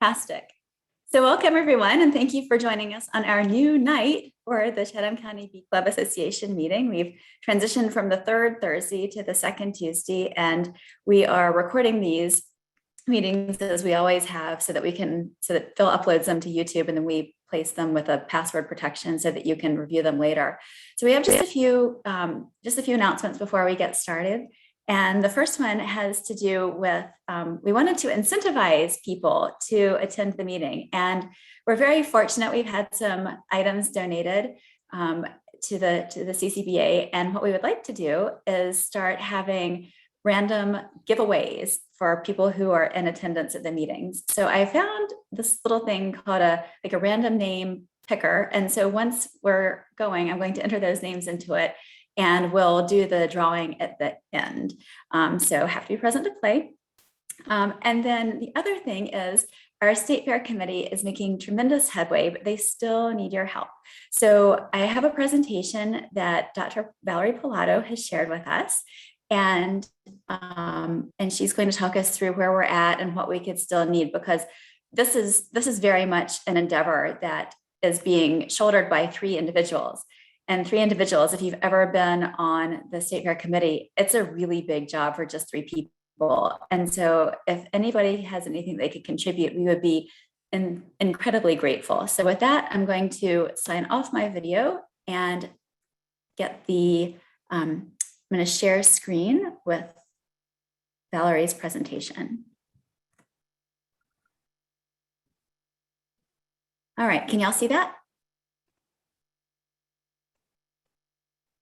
Fantastic. So welcome everyone, and thank you for joining us on our new night for the Chatham County Bee Club Association meeting. We've transitioned from the third Thursday to the second Tuesday, and we are recording these meetings as we always have so that Phil uploads them to YouTube, and then we place them with a password protection so that you can review them later. So we have just a few announcements before we get started. And the first one has to do with, we wanted to incentivize people to attend the meeting. And we're very fortunate. We've had some items donated to the CCBA. And what we would like to do is start having random giveaways for people who are in attendance at the meetings. So I found this little thing called a random name picker. And so once we're going, I'm going to enter those names into it, and we'll do the drawing at the end. So have to be present to play. And then the other thing is our State Fair Committee is making tremendous headway, but they still need your help. So I have a presentation that Dr. Valerie Pilato has shared with us. And she's going to talk us through where we're at and what we could still need, because this is very much an endeavor that is being shouldered by three individuals. And three individuals, if you've ever been on the State Fair Committee, it's a really big job for just three people. And so if anybody has anything they could contribute, we would be incredibly grateful. So with that, I'm going to sign off my video and get I'm going to share screen with Valerie's presentation. All right, can y'all see that?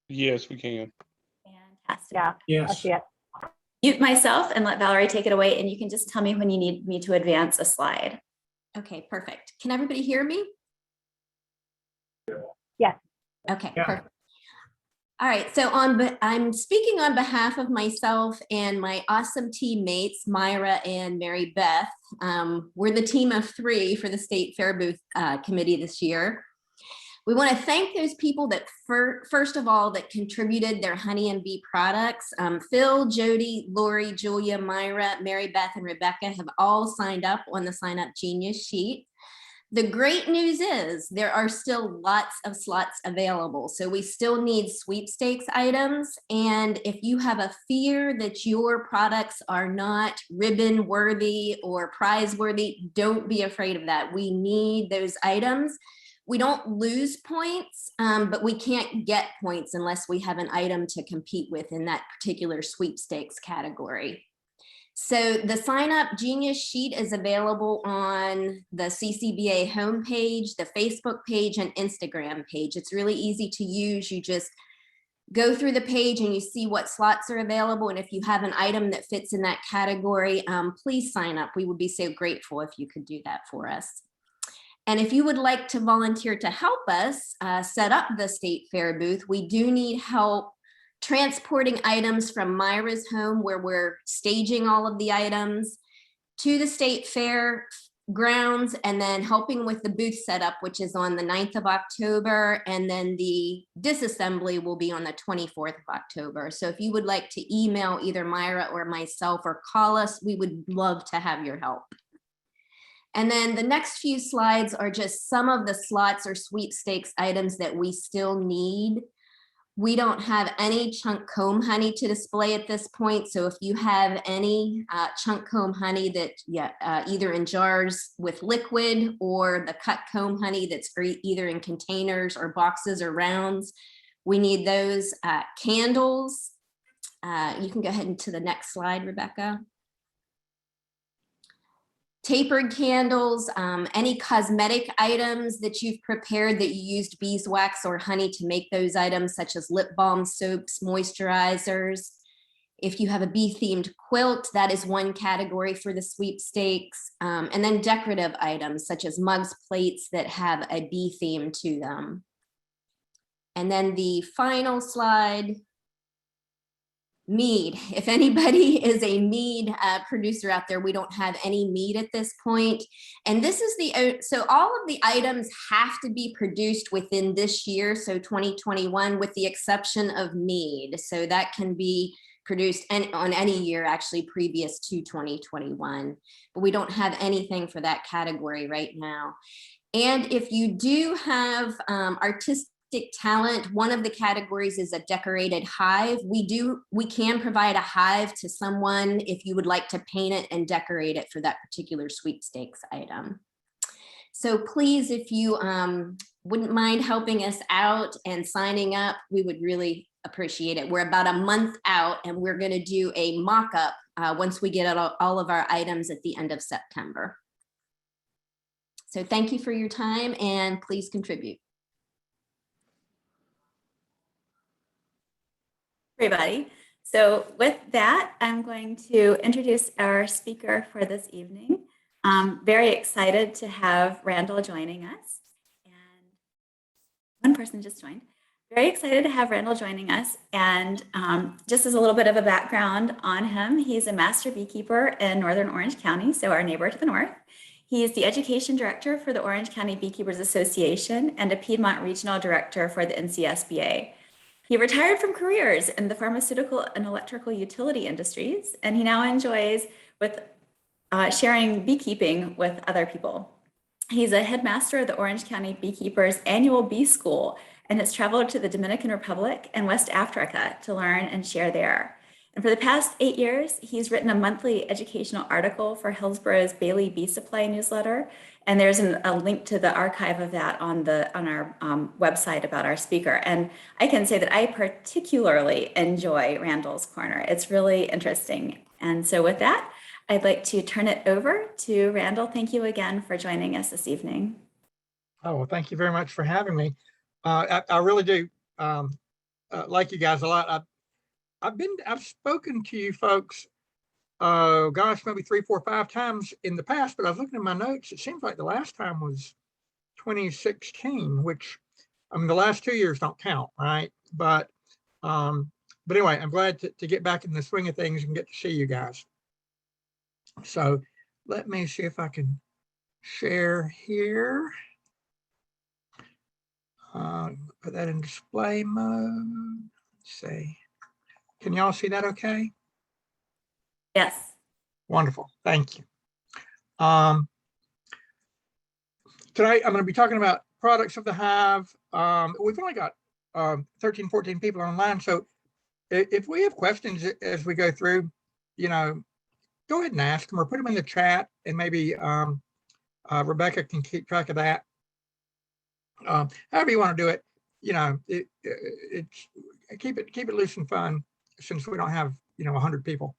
Yes, we can. Fantastic. Yeah. Yes. Mute myself and let Valerie take it away, and you can just tell me when you need me to advance a slide. Okay, perfect. Can everybody hear me? Yes. Okay, perfect. All right, so I'm speaking on behalf of myself and my awesome teammates, Myra and Mary Beth. We're the team of three for the State Fair Booth Committee this year. We want to thank those people that first of all that contributed their honey and bee products. Phil, Jody, Lori, Julia, Myra, Mary Beth, and Rebecca have all signed up on the Sign Up Genius sheet. The great news is there are still lots of slots available. So we still need sweepstakes items. And if you have a fear that your products are not ribbon worthy or prize worthy, don't be afraid of that. We need those items. We don't lose points, but we can't get points unless we have an item to compete with in that particular sweepstakes category. So the Sign Up Genius sheet is available on the CCBA homepage, the Facebook page, and Instagram page. It's really easy to use. You just go through the page and you see what slots are available. And if you have an item that fits in that category, please sign up. We would be so grateful if you could do that for us. And if you would like to volunteer to help us set up the State Fair booth, we do need help transporting items from Myra's home, where we're staging all of the items, to the State Fair grounds, and then helping with the booth setup, which is on the 9th of October. And then the disassembly will be on the 24th of October. So if you would like to email either Myra or myself or call us, we would love to have your help. And then the next few slides are just some of the slots or sweepstakes items that we still need. We don't have any chunk comb honey to display at this point. So if you have any chunk comb honey that either in jars with liquid, or the cut comb honey that's either in containers or boxes or rounds, we need those. Candles. You can go ahead into the next slide, Rebecca. Tapered candles, any cosmetic items that you've prepared that you used beeswax or honey to make those items, such as lip balm, soaps, moisturizers. If you have a bee-themed quilt, that is one category for the sweepstakes. And then decorative items, such as mugs, plates that have a bee theme to them. And then the final slide, mead. If anybody is a mead producer out there, we don't have any mead at this point. And this is so all of the items have to be produced within this year, so 2021, with the exception of mead. So that can be produced on any year actually previous to 2021, but we don't have anything for that category right now. And if you do have artistic talent, one of the categories is a decorated hive. We can provide a hive to someone if you would like to paint it and decorate it for that particular sweepstakes item. So please, if you wouldn't mind helping us out and signing up, we would really appreciate it. We're about a month out, and we're going to do a mock-up once we get all of our items at the end of September. So thank you for your time, and please contribute. Everybody. So with that, I'm going to introduce our speaker for this evening. I'm very excited to have Randall joining us. And one person just joined. Very excited to have Randall joining us. And just as a little bit of a background on him, he's a master beekeeper in Northern Orange County, so our neighbor to the north. He is the education director for the Orange County Beekeepers Association and a Piedmont regional director for the NCSBA. He retired from careers in the pharmaceutical and electrical utility industries, and he now enjoys sharing beekeeping with other people. He's a headmaster of the Orange County Beekeepers annual bee school and has traveled to the Dominican Republic and West Africa to learn and share there. And for the past 8 years, he's written a monthly educational article for Hillsborough's Bailey Bee Supply newsletter. And there's a link to the archive of that on our website about our speaker. And I can say that I particularly enjoy Randall's Corner. It's really interesting. And so with that, I'd like to turn it over to Randall. Thank you again for joining us this evening. Oh, well, thank you very much for having me. I really do like you guys a lot. I've spoken to you folks, oh gosh, maybe 3, 4, 5 times in the past, but I was looking at my notes. It seems like the last time was 2016, which, I mean, the last 2 years don't count, right? But anyway, I'm glad to get back in the swing of things and get to see you guys. So let me see if I can share here. Put that in display mode. Let's see. Can y'all see that okay? Yes. Wonderful. Thank you. Tonight, I'm going to be talking about products of the hive. We've only got 13, 14 people online. So if we have questions as we go through, you know, go ahead and ask them or put them in the chat, and maybe Rebecca can keep track of that. However you want to do it, you know, keep it loose and fun, since we don't have, you know, 100 people.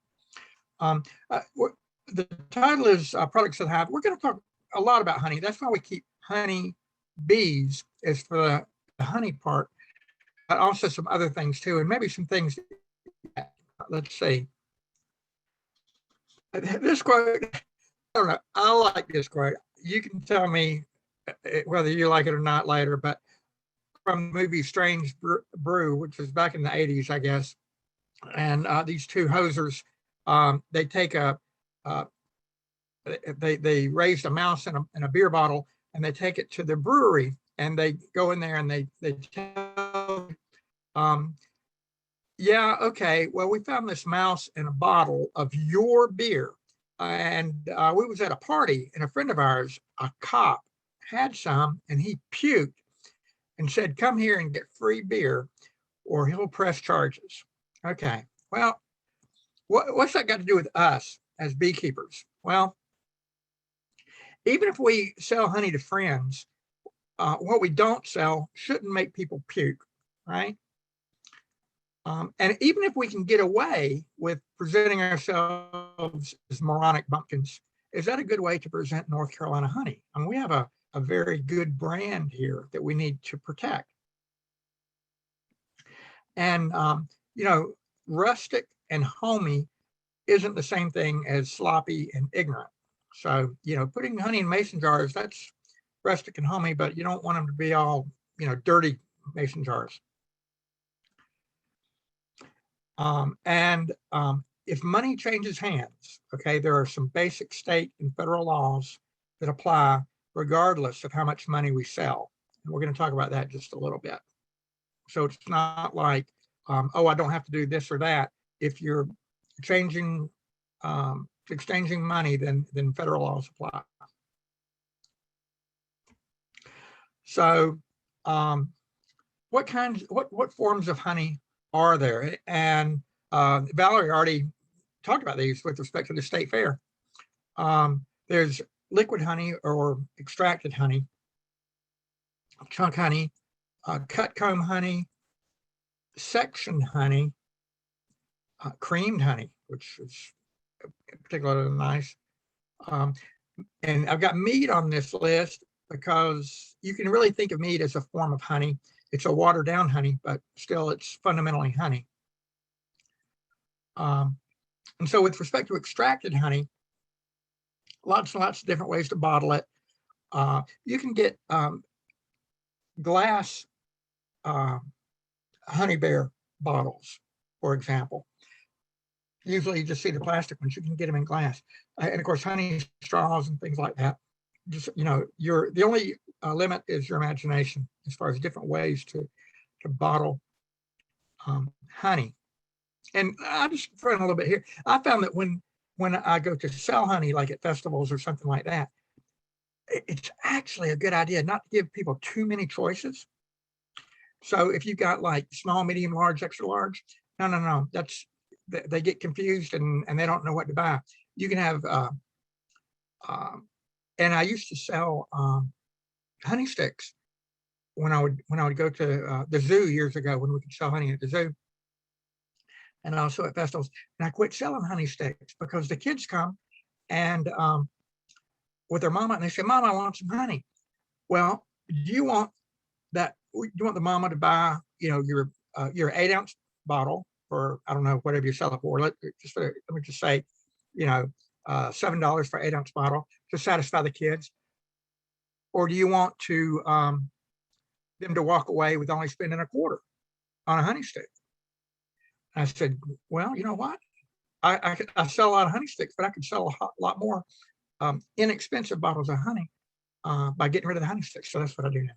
The title is Products of the Hive. We're going to talk a lot about honey. That's why we keep honey bees, is for the honey part, but also some other things too, and maybe some things. Let's see. This quote, I don't know, I like this quote. You can tell me whether you like it or not later, but from the movie Strange Brew, which was back in the 80s, I guess. And these two hosers, they take they raised a mouse in a beer bottle, and they take it to the brewery, and they go in there and they tell, yeah, okay, well, we found this mouse in a bottle of your beer, and we was at a party, and a friend of ours, a cop, had some, and he puked and said, come here and get free beer or he'll press charges. Okay, well, what's that got to do with us as beekeepers? Well, even if we sell honey to friends, what we don't sell shouldn't make people puke, right? And even if we can get away with presenting ourselves as moronic bumpkins, is that a good way to present North Carolina honey? I mean, we have a very good brand here that we need to protect. And, you know, rustic and homey isn't the same thing as sloppy and ignorant. So, you know, putting honey in mason jars, that's rustic and homey, but you don't want them to be all, you know, dirty mason jars. If money changes hands, okay, there are some basic state and federal laws that apply regardless of how much money we sell. And we're going to talk about that just a little bit. So it's not like, oh, I don't have to do this or that. if you're changing, exchanging money, then federal laws apply. So what forms of honey are there? And Valerie already talked about these with respect to the state fair. There's liquid honey or extracted honey, chunk honey, cut comb honey, section honey, creamed honey, which is particularly nice. And I've got mead on this list because you can really think of mead as a form of honey. It's a watered down honey, but still it's fundamentally honey. And so with respect to extracted honey, lots and lots of different ways to bottle it. You can get glass honey bear bottles, for example. Usually you just see the plastic ones, you can get them in glass. And of course, honey straws and things like that. Just, you know, the only limit is your imagination as far as different ways to bottle honey. And I just throw in a little bit here. I found that when I go to sell honey, like at festivals or something like that, it's actually a good idea not to give people too many choices. So if you've got like small, medium, large, extra large, no, they get confused and they don't know what to buy. You can have, and I used to sell honey sticks when I would go to the zoo years ago when we could sell honey at the zoo, and also at festivals. And I quit selling honey sticks because the kids come and with their mama and they say, "Mom, I want some honey." Well, do you want that? You want the mama to buy, you know, your 8-ounce bottle for, I don't know, whatever you sell it for. Let me just say, you know, $7 for 8-ounce bottle to satisfy the kids, or do you want to them to walk away with only spending a quarter on a honey stick? I said, well, you know what? I sell a lot of honey sticks, but I could sell a lot more inexpensive bottles of honey by getting rid of the honey sticks. So that's what I do now.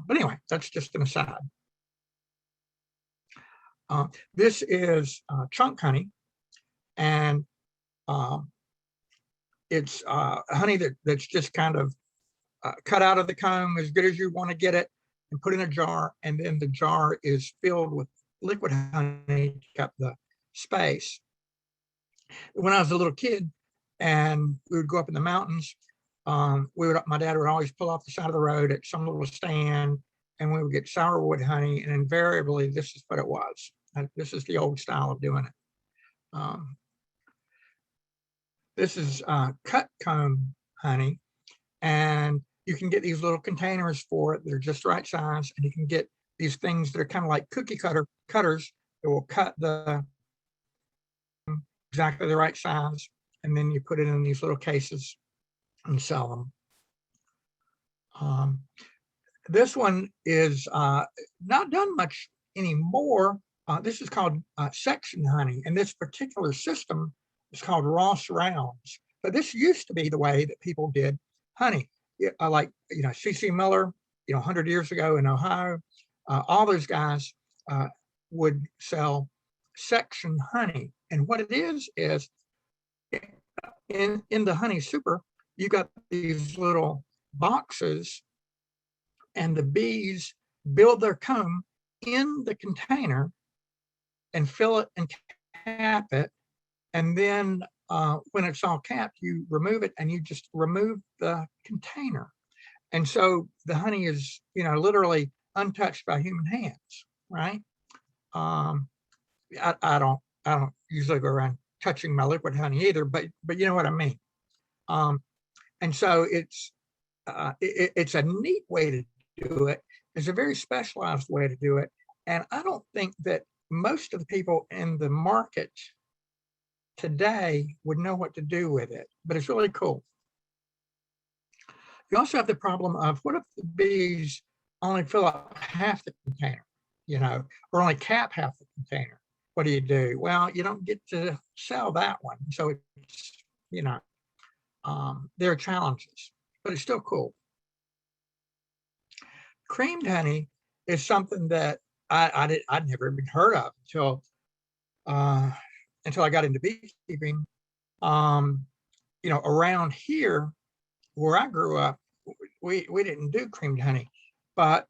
But anyway, that's just an aside. This is chunk honey, and it's honey that's just kind of cut out of the comb as good as you want to get it and put in a jar, and then the jar is filled with liquid honey to keep the space. When I was a little kid and we would go up in the mountains, my dad would always pull off the side of the road at some little stand, and we would get sourwood honey, and invariably this is what it was. This is the old style of doing it. This is cut comb honey, and you can get these little containers for it. They're just the right size, and you can get these things that are kind of like cookie cutters that will cut the exactly the right size, and then you put it in these little cases and sell them. This one is not done much anymore. This is called section honey, and this particular system is called Ross rounds. But this used to be the way that people did honey. Like, you know, C.C. Miller, you know, 100 years ago in Ohio, all those guys would sell section honey. And what it is in the honey super, you got these little boxes, and the bees build their comb in the container and fill it and cap it. And then when it's all capped, you remove it and you just remove the container. And so the honey is, you know, literally untouched by human hands, right? I don't usually go around touching my liquid honey either, but you know what I mean. And so it's a neat way to do it. It's a very specialized way to do it. And I don't think that most of the people in the market today would know what to do with it, but it's really cool. You also have the problem of, what if the bees only fill up half the container, you know, or only cap half the container? What do? Well, you don't get to sell that one. So it's, you know, there are challenges, but it's still cool. Creamed honey is something that I'd never even heard of until until I got into beekeeping. Around here where I grew up, we didn't do creamed honey, but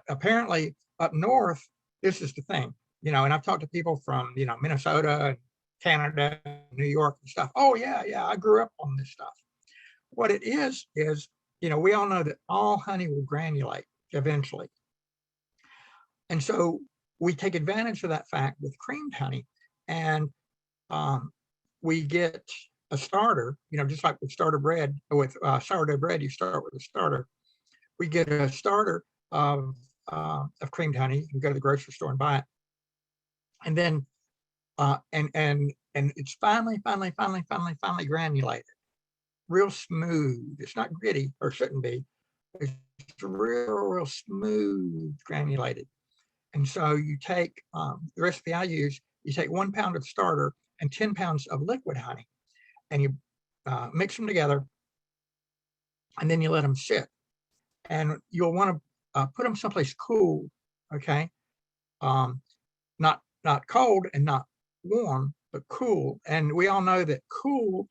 apparently up north, this is the thing, and I've talked to people from, Minnesota, and Canada, New York and stuff. Oh yeah, I grew up on this stuff. What it is, we all know that all honey will granulate eventually. And so we take advantage of that fact with creamed honey, and we get a starter, just like with starter bread, with sourdough bread, you start with a starter. We get a starter of creamed honey. You can go to the grocery store and buy it. And then, and it's finally granulated, real smooth. It's not gritty, or shouldn't be. It's real smooth granulated. And so you take the recipe I use, you take 1 pound of starter and 10 pounds of liquid honey, and you mix them together, and then you let them sit. And you'll want to put them someplace cool, okay? Not cold and not warm, but cool. And we all know that cool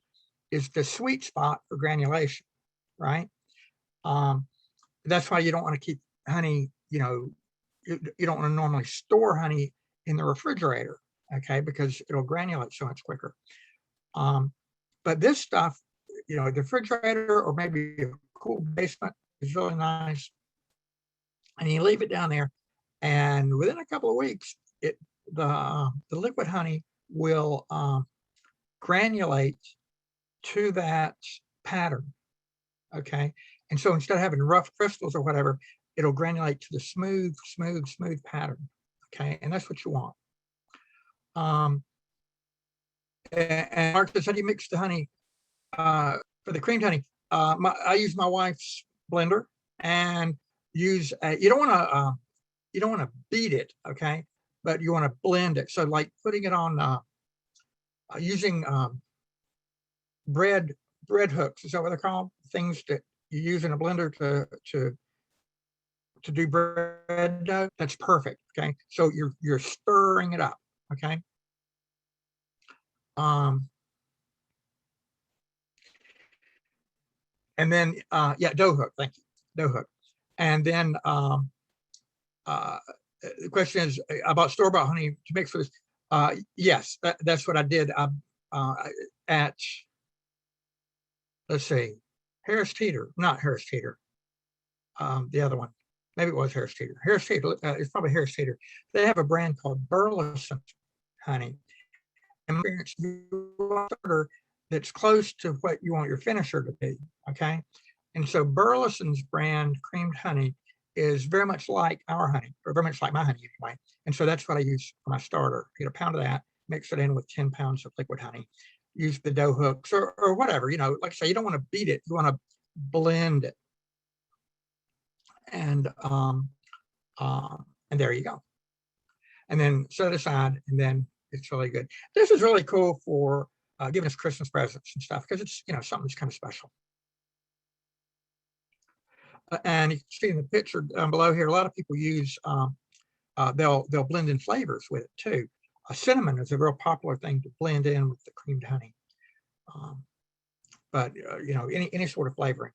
is the sweet spot for granulation, right? That's why you don't want to keep honey, you don't want to normally store honey in the refrigerator, okay, because it'll granulate so much quicker. But this stuff, the refrigerator or maybe a cool basement is really nice. And you leave it down there, and within a couple of weeks, the liquid honey will granulate to that pattern, okay? And so instead of having rough crystals or whatever, it'll granulate to the smooth pattern, okay? And that's what you want. And Mark says, how do you mix the honey for the creamed honey? I use my wife's blender, and use you don't want to beat it, okay? But you want to blend it. So like putting it on using bread hooks, is that what they're called? Things that you use in a blender to do bread dough. That's perfect, okay? So you're stirring it up, okay? And then dough hook, thank you, dough hook. And then the question is about store-bought honey to mix with this. Yes, that's what I did at, let's see, Harris Teeter, not Harris Teeter, the other one. Maybe it was Harris Teeter. Harris Teeter, it's probably Harris Teeter. They have a brand called Burleson honey. And that's close to what you want your finisher to be, okay? And so Burleson's brand creamed honey is very much like our honey, or very much like my honey anyway. And so that's what I use for my starter. Get a pound of that, mix it in with 10 pounds of liquid honey. Use the dough hooks or whatever, like I say, you don't want to beat it, you want to blend it. And there you go. And then set it aside, and then it's really good. This is really cool for giving us Christmas presents and stuff, because it's, something that's kind of special. And you can see in the picture down below here, a lot of people use, they'll blend in flavors with it too. Cinnamon is a real popular thing to blend in with the creamed honey. But any sort of flavoring.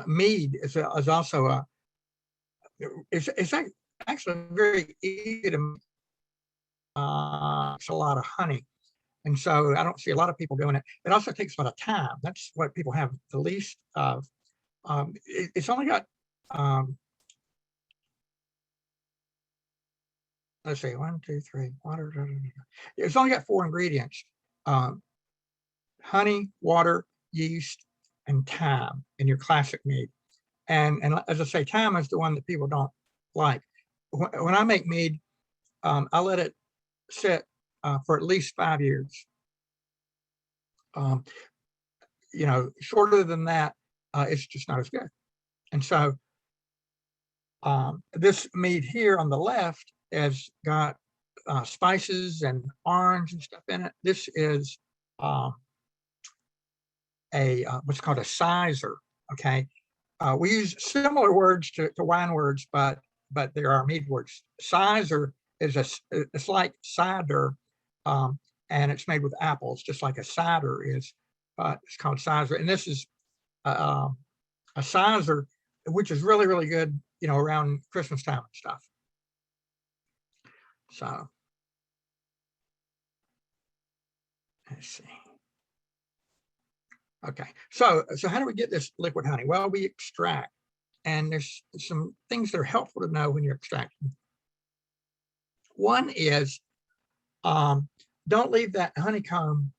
Mead is also it's actually very easy to make. It's a lot of honey. And so I don't see a lot of people doing it. It also takes a lot of time. That's what people have the least of. It's only got, let's see, 1, 2, 3, water. It's only got 4 ingredients: honey, water, yeast, and thyme in your classic mead. And as I say, thyme is the one that people don't like. When I make mead, I let it sit for at least 5 years. Shorter than that, it's just not as good. And so this mead here on the left has got spices and orange and stuff in it. This is what's called a sizer. Okay, we use similar words to wine words, but but there are mead worts. Sizer is it's like cider, and it's made with apples, just like a cider is, but it's called sizer. And this is a sizer, which is really, really good, around Christmas time and stuff. So let's see. Okay, so how do we get this liquid honey? Well, we extract, and there's some things that are helpful to know when you're extracting. One is, don't leave that honeycomb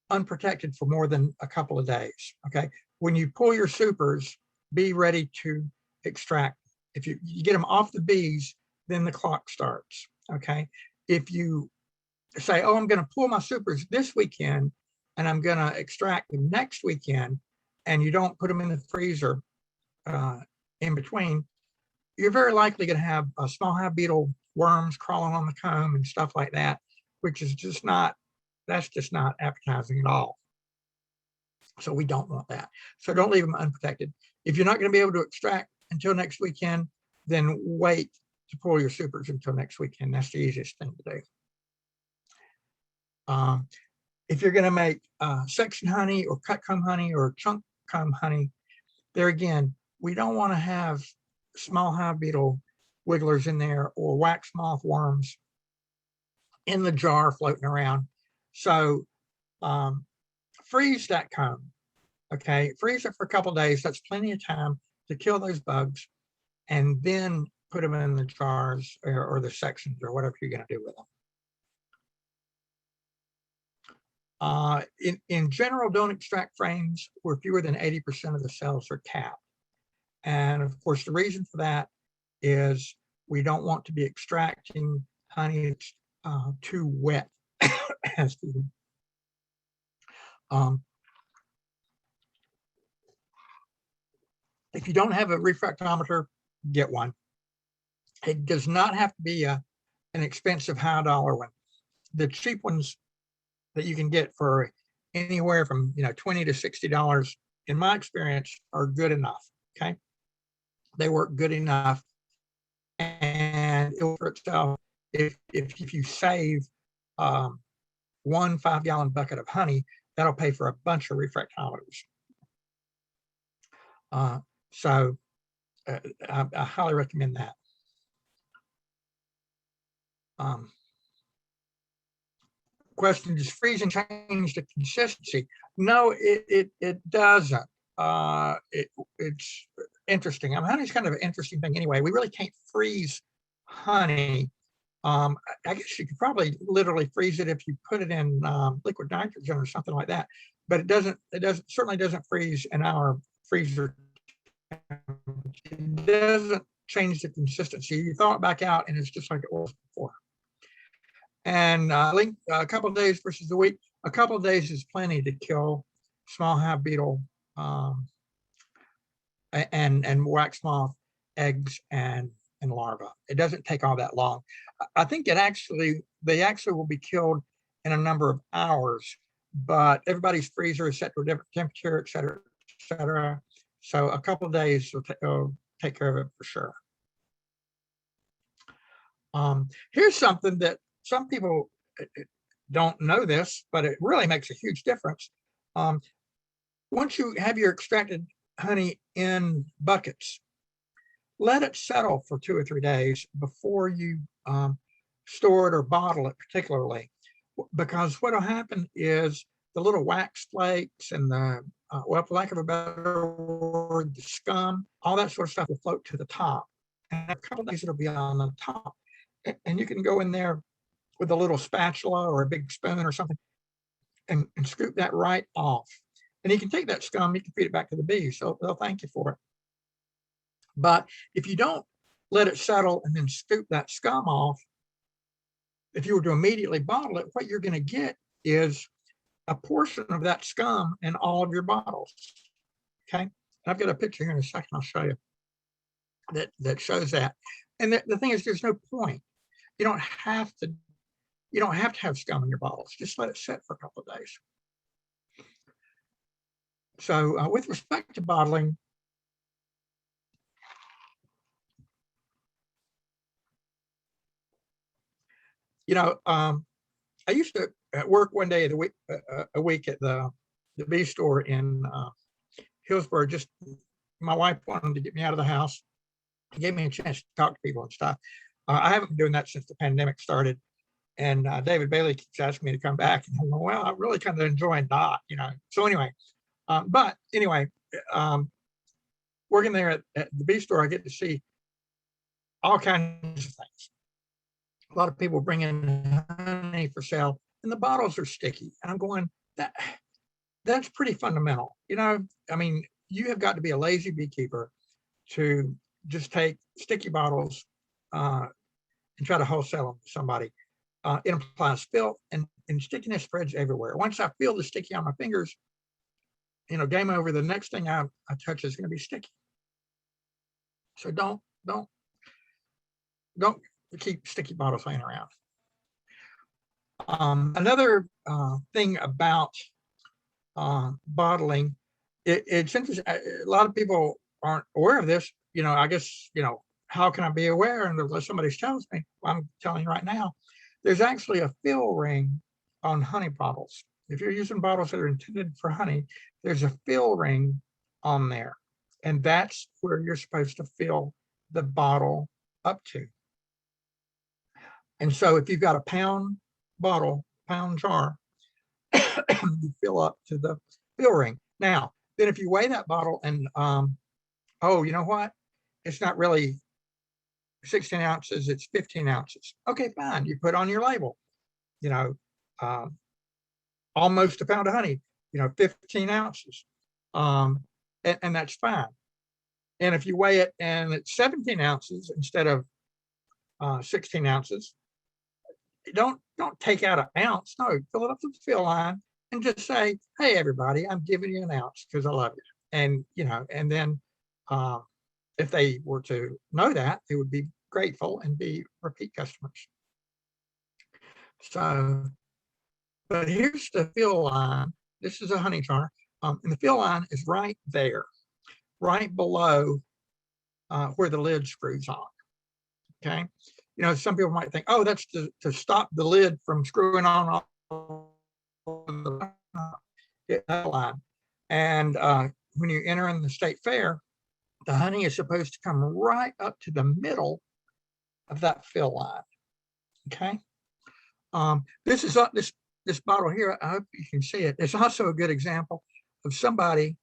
unprotected for more than a couple of days. Okay, when you pull your supers, be ready to extract. If you get them off the bees, then the clock starts. Okay, if you say, oh, I'm going to pull my supers this weekend and I'm going to extract them next weekend, and you don't put them in the freezer in between, you're very likely going to have a small hive beetle worms crawling on the comb and stuff like that, which is just not, that's just not appetizing at all. So we don't want that. So don't leave them unprotected. If you're not going to be able to extract until next weekend, then wait to pull your supers until next weekend. That's the easiest thing to do. If you're going to make section honey or cut comb honey or chunk comb honey, there again, we don't want to have small hive beetle wigglers in there or wax moth worms in the jar floating around. So freeze that comb. Okay, freeze it for a couple of days. That's plenty of time to kill those bugs, and then put them in the jars or the sections or whatever you're going to do with them. In general, don't extract frames where fewer than 80% of the cells are capped. And of course, the reason for that is we don't want to be extracting honey too wet. Excuse me. If you don't have a refractometer, get one. It does not have to be an expensive high dollar one. The cheap ones that you can get for anywhere from $20 to $60, in my experience, are good enough. Okay, they work good enough, and it will for itself. If you save 1 5-gallon bucket of honey, that'll pay for a bunch of refractometers. So I highly recommend that. Question, does freezing change the consistency? No, it doesn't. It's interesting. Honey's kind of an interesting thing anyway. We really can't freeze honey. I guess you could probably literally freeze it if you put it in liquid nitrogen or something like that, but it certainly doesn't freeze in our freezer. It doesn't change the consistency. You thaw it back out and it's just like it was before. And link a couple of days versus a week. A couple of days is plenty to kill small hive beetle and wax moth eggs and larvae. It doesn't take all that long. I think they actually will be killed in a number of hours, but everybody's freezer is set to a different temperature, et cetera, et cetera. So a couple of days will take care of it for sure. Here's something that some people don't know this, but it really makes a huge difference. Once you have your extracted honey in buckets, let it settle for 2 or 3 days before you store it or bottle it particularly, because what will happen is the little wax flakes and the, well, for lack of a better word, the scum, all that sort of stuff will float to the top. And a couple of days it'll be on the top. And you can go in there with a little spatula or a big spoon or something and scoop that right off. And you can take that scum, you can feed it back to the bees, so they'll thank you for it. But if you don't let it settle and then scoop that scum off, if you were to immediately bottle it, what you're going to get is a portion of that scum in all of your bottles. Okay, I've got a picture here in a second. I'll show you that shows that. And the thing is, there's no point. You don't have to have scum in your bottles. Just let it sit for a couple of days. So with respect to bottling, I used to work one day of the week, a week at the bee store in Hillsborough. Just my wife wanted to get me out of the house. It gave me a chance to talk to people and stuff. I haven't been doing that since the pandemic started. And David Bailey keeps asking me to come back. And I'm going, well, I'm really kind of enjoying that, So anyway, working there at the bee store, I get to see all kinds of things. A lot of people bring in honey for sale, and the bottles are sticky. And I'm going, that's pretty fundamental. I mean, you have got to be a lazy beekeeper to just take sticky bottles and try to wholesale them to somebody. It implies filth, and stickiness spreads everywhere. Once I feel the sticky on my fingers, game over. The next thing I touch is going to be sticky. So don't keep sticky bottles laying around. Another thing about bottling, it's interesting. A lot of people aren't aware of this. I guess, how can I be aware? And unless somebody tells me, well, I'm telling you right now, there's actually a fill ring on honey bottles. If you're using bottles that are intended for honey, there's a fill ring on there. And that's where you're supposed to fill the bottle up to. And so if you've got a pound jar, you fill up to the fill ring. Now, then if you weigh that bottle and, you know what? It's not really 16 ounces, it's 15 ounces. Okay, fine. You put on your label, almost a pound of honey, 15 ounces. And that's fine. And if you weigh it and it's 17 ounces instead of 16 ounces, don't take out an ounce. No, fill it up to the fill line and just say, hey, everybody, I'm giving you an ounce because I love you. And, and then if they were to know that, they would be grateful and be repeat customers. So, but here's the fill line. This is a honey jar. And the fill line is right there, right below where the lid screws on. Okay. Some people might think, oh, that's to stop the lid from screwing on the line. And when you enter in the state fair, the honey is supposed to come right up to the middle of that fill line. Okay. This is this bottle here. I hope you can see it. It's also a good example of somebody.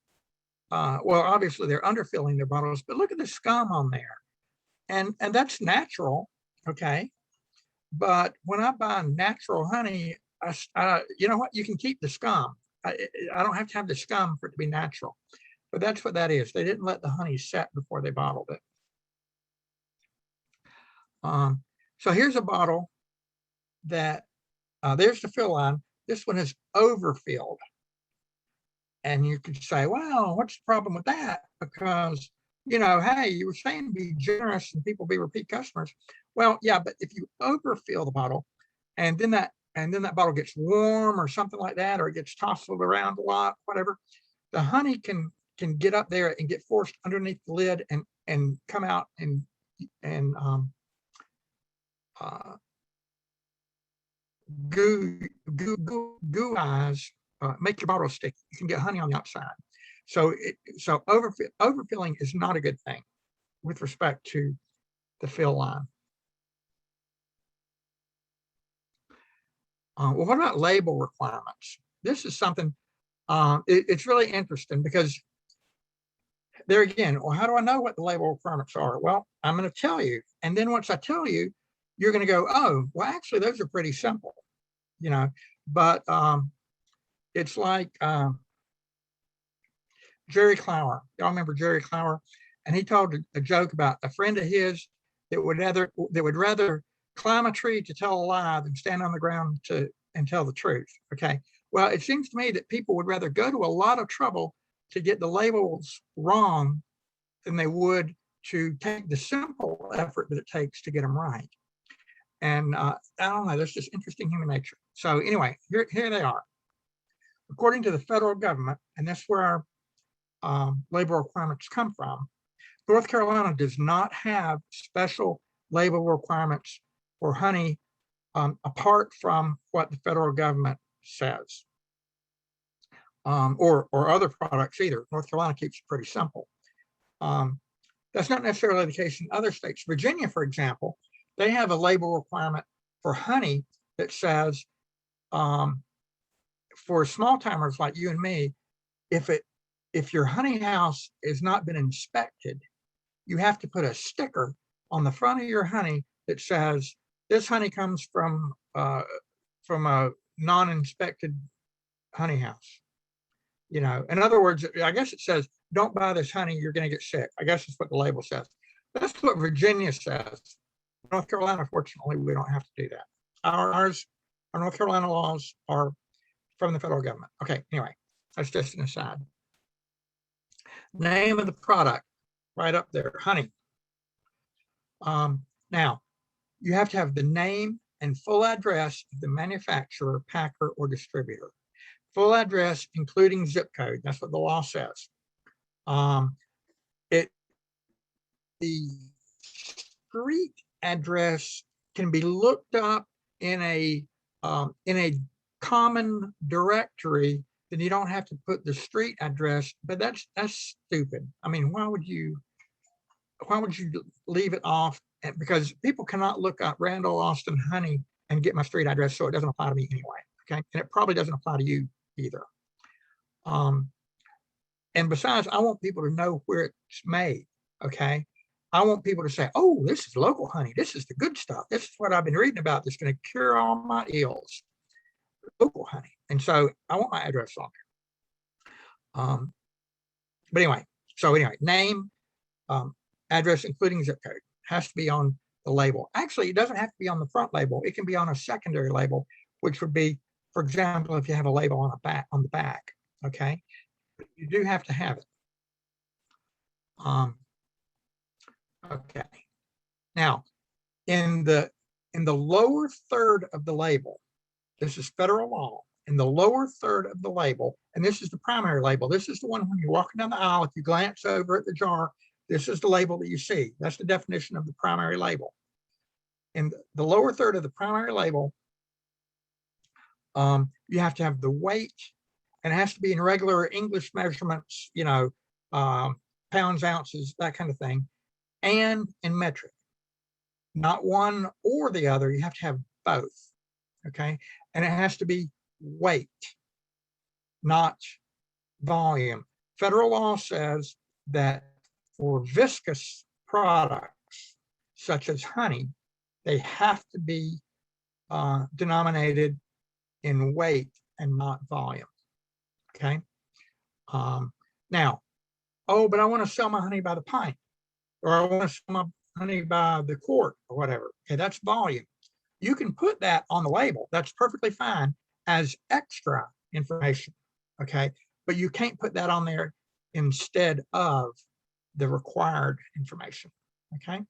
Well, obviously they're underfilling their bottles, but look at the scum on there, and that's natural. Okay. But when I buy natural honey, you know what? You can keep the scum. I don't have to have the scum for it to be natural. But that's what that is. They didn't let the honey set before they bottled it. So here's a bottle that, there's the fill line. This one is overfilled. And you could say, well, what's the problem with that? Because, hey, you were saying be generous and people be repeat customers. Well, yeah, but if you overfill the bottle and then that bottle gets warm or something like that, or it gets tousled around a lot, whatever, the honey can get up there and get forced underneath the lid and come out and gooize, make your bottle sticky. You can get honey on the outside. So overfilling is not a good thing with respect to the fill line. Well, what about label requirements? This is something, it's really interesting because there again, well, how do I know what the label requirements are? Well, I'm going to tell you. And then once I tell you, you're going to go, oh, well, actually, those are pretty simple, but it's like Jerry Clower. Y'all remember Jerry Clower? And he told a joke about a friend of his that would rather climb a tree to tell a lie than stand on the ground and tell the truth. Okay. Well, it seems to me that people would rather go to a lot of trouble to get the labels wrong than they would to take the simple effort that it takes to get them right. And I don't know, that's just interesting human nature. So anyway, here they are. According to the federal government, and that's where our label requirements come from, North Carolina does not have special label requirements for honey apart from what the federal government says, or other products either. North Carolina keeps it pretty simple. That's not necessarily the case in other states. Virginia, for example, they have a label requirement for honey that says, for small timers like you and me, if your honey house has not been inspected, you have to put a sticker on the front of your honey that says this honey comes from a non-inspected honey house. You know, in other words, I guess it says, don't buy this honey, you're going to get sick. I guess that's what the label says. That's what Virginia says. North Carolina, fortunately, we don't have to do that. Our North Carolina laws are from the federal government. Okay, anyway, that's just an aside. Name of the product, right up there, honey. Now, you have to have the name and full address of the manufacturer, packer, or distributor. Full address, including zip code. That's what the law says. The street address can be looked up in a common directory. Then you don't have to put the street address, but that's stupid. I mean, why would you leave it off? Because people cannot look up Randall Austin honey and get my street address, so it doesn't apply to me anyway. Okay, and it probably doesn't apply to you either. And besides, I want people to know where it's made. Okay, I want people to say, "Oh, this is local honey. This is the good stuff. This is what I've been reading about. That's going to cure all my ills." Local honey, and so I want my address on there. But anyway, name, address, including zip code, has to be on the label. Actually, it doesn't have to be on the front label. It can be on a secondary label, which would be, for example, if you have a label on the back. Okay, you do have to have it. Okay. Now, in the lower third of the label, this is federal law. In the lower third of the label, and this is the primary label. This is the one when you're walking down the aisle. If you glance over at the jar, this is the label that you see. That's the definition of the primary label. In the lower third of the primary label, you have to have the weight, and it has to be in regular English measurements, you know, pounds, ounces, that kind of thing, and in metric. Not one or the other. You have to have both. Okay, and it has to be weight, not volume. Federal law says that for viscous products such as honey, they have to be denominated in weight and not volume. Okay. Now, but I want to sell my honey by the pint, or I want to sell my honey by the quart, or whatever. Okay, that's volume. You can put that on the label. That's perfectly fine as extra information. Okay, but you can't put that on there instead of the required information. Okay.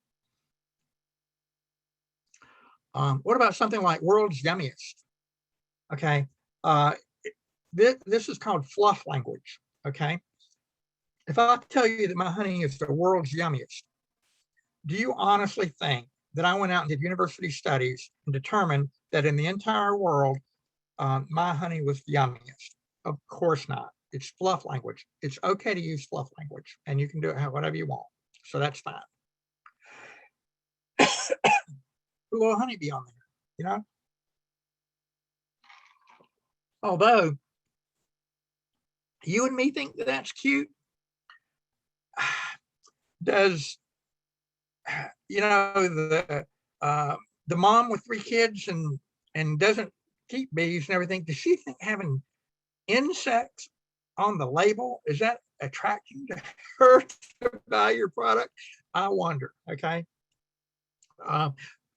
What about something like world's yummiest? Okay. This is called fluff language. Okay. If I tell you that my honey is the world's yummiest, do you honestly think that I went out and did university studies and determined that in the entire world, my honey was the yummiest? Of course not. It's fluff language. It's okay to use fluff language, and you can do it whatever you want. So that's fine. Put a little honeybee on there, you know? Although you and me think that that's cute, does, you know, the mom with 3 kids and doesn't keep bees and everything, does she think having insects on the label, is that attracting to her to buy your product? I wonder. Okay.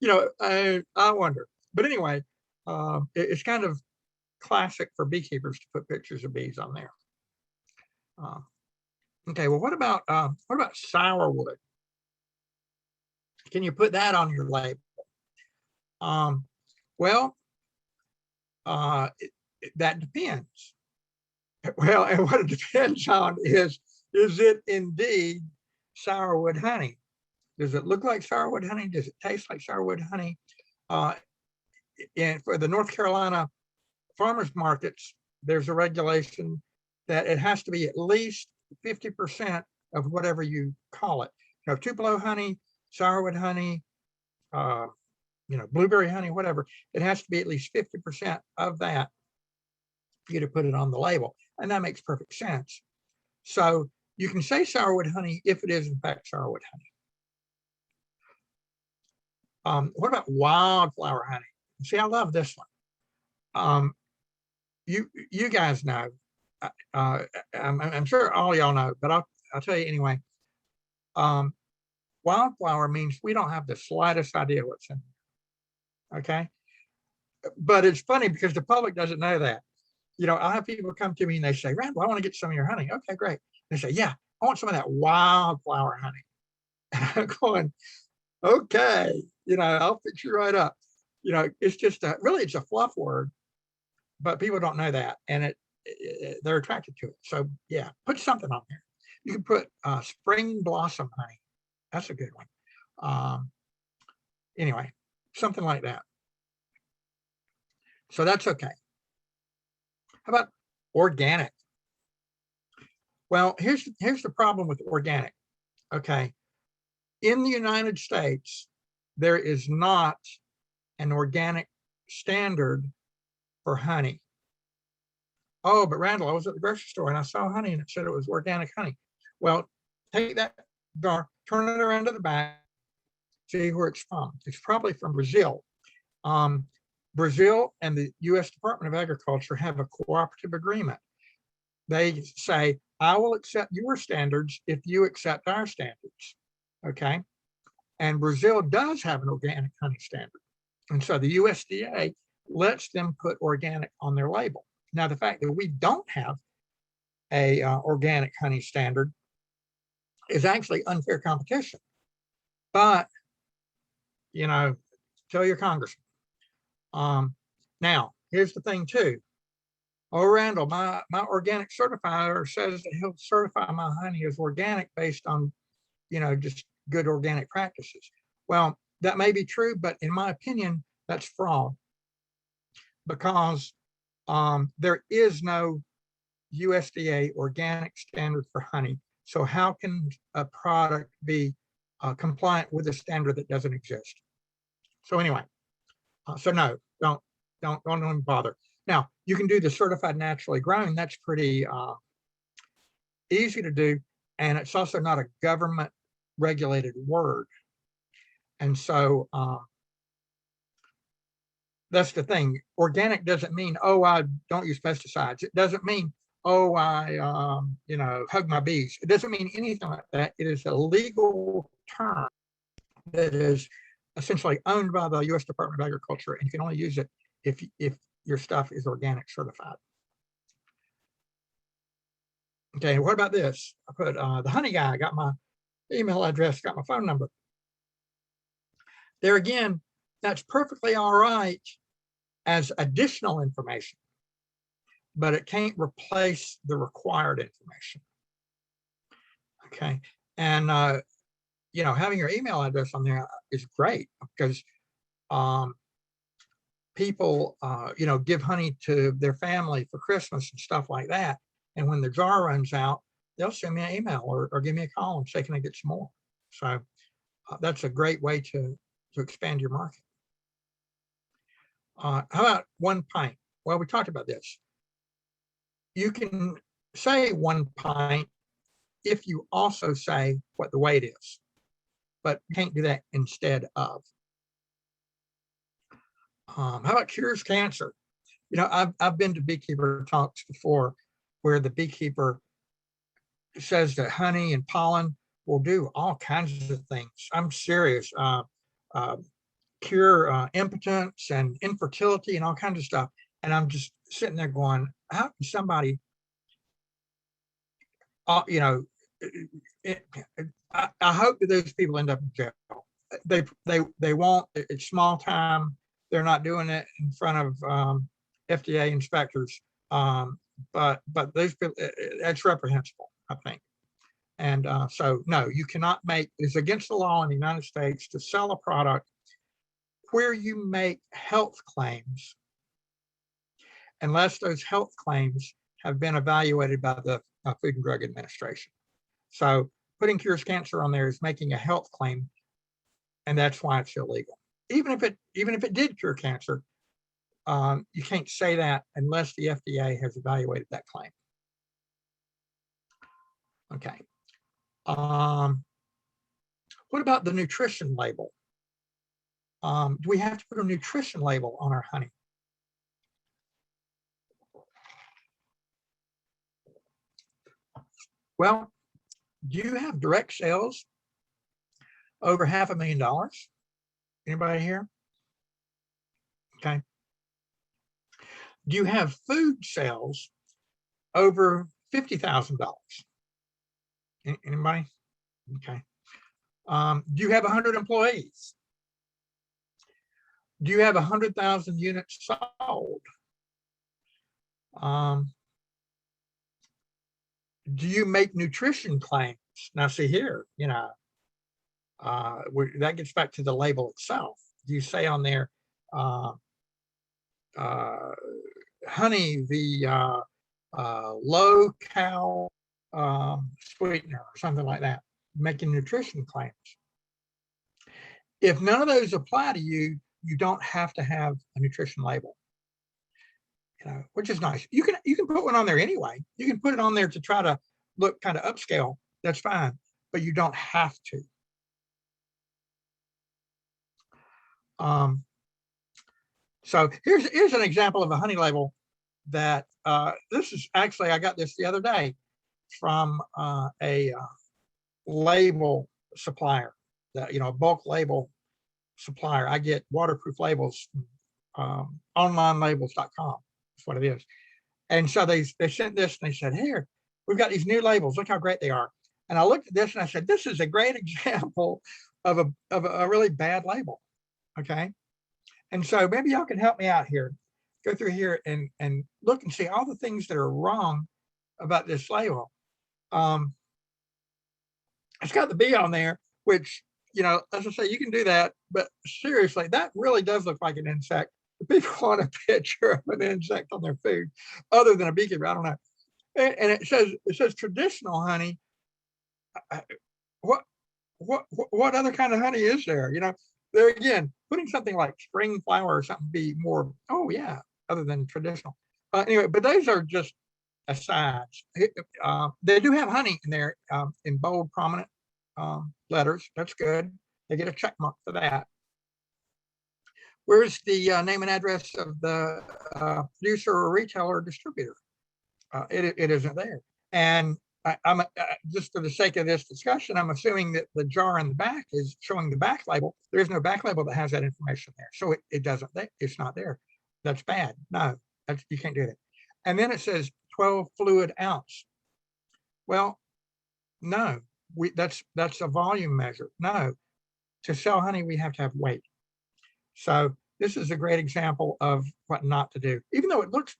You know, I wonder. But anyway, it's kind of classic for beekeepers to put pictures of bees on there. Okay, well, what about sourwood? Can you put that on your label? Well, that depends. Well, and what it depends on is it indeed sourwood honey? Does it look like sourwood honey? Does it taste like sourwood honey? for the North Carolina farmers markets, there's a regulation that it has to be at least 50% of whatever you call it. You know, Tupelo honey, sourwood honey, blueberry honey, whatever. It has to be at least 50% of that for you to put it on the label. And that makes perfect sense. So you can say sourwood honey if it is in fact sourwood honey. What about wildflower honey? See, I love this one. You guys know, I'm sure all y'all know, but I'll tell you anyway. Wildflower means we don't have the slightest idea what's in there. Okay. But it's funny because the public doesn't know that. You know, I'll have people come to me and they say, Randall, I want to get some of your honey. Okay, great. They say, yeah, I want some of that wildflower honey. And I'm going, okay, I'll fix you right up. It's just really, it's a fluff word, but people don't know that, and they're attracted to it. So yeah, put something on there. You can put spring blossom honey. That's a good one. Anyway, something like that. So that's okay. How about organic? Well, here's the problem with organic. Okay. In the United States, there is not an organic standard for honey. Oh, but Randall, I was at the grocery store and I saw honey and it said it was organic honey. Well, take that jar, turn it around to the back, see where it's from. It's probably from Brazil. Brazil and the U.S. Department of Agriculture have a cooperative agreement. They say, I will accept your standards if you accept our standards. Okay. And Brazil does have an organic honey standard. And so the USDA lets them put organic on their label. Now, the fact that we don't have a organic honey standard is actually unfair competition. But, tell your congressman. Now, here's the thing too. Oh, Randall, my organic certifier says that he'll certify my honey as organic based on, just good organic practices. Well, that may be true, but in my opinion, that's fraud, because there is no USDA organic standard for honey. So how can a product be compliant with a standard that doesn't exist? So anyway, so no, don't even bother. Now, you can do the certified naturally grown. That's pretty easy to do. And it's also not a government regulated word. And so that's the thing. Organic doesn't mean, oh, I don't use pesticides. It doesn't mean, oh, I, hug my bees. It doesn't mean anything like that. It is a legal term that is essentially owned by the U.S. Department of Agriculture, and you can only use it if your stuff is organic certified. Okay, what about this? I put the honey guy, got my email address, got my phone number. There again, that's perfectly all right as additional information, but it can't replace the required information. Okay, and having your email address on there is great, because people give honey to their family for Christmas and stuff like that, and when the jar runs out, they'll send me an email or give me a call and say, can I get some more? So that's a great way to expand your market. How about 1 pint? Well, we talked about this. You can say 1 pint if you also say what the weight is, but you can't do that instead of. How about cures cancer? I've been to beekeeper talks before where the beekeeper says that honey and pollen will do all kinds of things. I'm serious. Cure impotence and infertility and all kinds of stuff. And I'm just sitting there going, how can somebody, I hope that those people end up in jail. They won't. It's small time. They're not doing it in front of FDA inspectors. But those people, that's reprehensible, I think. And so, no, you cannot it's against the law in the United States to sell a product where you make health claims, unless those health claims have been evaluated by the Food and Drug Administration. So putting cures cancer on there is making a health claim, and that's why it's illegal. Even if it did cure cancer, you can't say that unless the FDA has evaluated that claim. Okay. What about the nutrition label? Do we have to put a nutrition label on our honey? Well, do you have direct sales over $500,000? Anybody here? Okay. Do you have food sales over $50,000? Anybody? Okay. Do you have 100 employees? Do you have 100,000 units sold? Do you make nutrition claims? Now, see here, you know, that gets back to the label itself. Do you say on there, honey, the low cal sweetener or something like that, making nutrition claims? If none of those apply to you, you don't have to have a nutrition label, you know, which is nice. You can put one on there anyway. You can put it on there to try to look kind of upscale. That's fine, but you don't have to. So here's an example of a honey label that this is actually, I got this the other day from a label supplier, that, you know, bulk label supplier. I get waterproof labels, onlinelabels.com. That's what it is. And so they sent this and they said, here, we've got these new labels. Look how great they are. And I looked at this and I said, this is a great example of a really bad label. Okay. And so maybe y'all can help me out here. Go through here and look and see all the things that are wrong about this label. It's got the bee on there, which, you know, as I say, you can do that, but seriously, that really does look like an insect. If people want a picture of an insect on their food, other than a beekeeper, I don't know. And it says traditional honey. What other kind of honey is there? You know, there again, putting something like spring flower or something be more, oh yeah, other than traditional. Anyway, but those are just asides. They do have honey in there in bold, prominent letters. That's good. They get a check mark for that. Where's the name and address of the producer or retailer or distributor? It isn't there. And I'm just for the sake of this discussion, I'm assuming that the jar in the back is showing the back label. There is no back label that has that information there. So it doesn't, it's not there. That's bad. No, you can't do that. And then it says 12 fluid ounce. Well, no, that's a volume measure. No, to sell honey, we have to have weight. So this is a great example of what not to do, even though it looks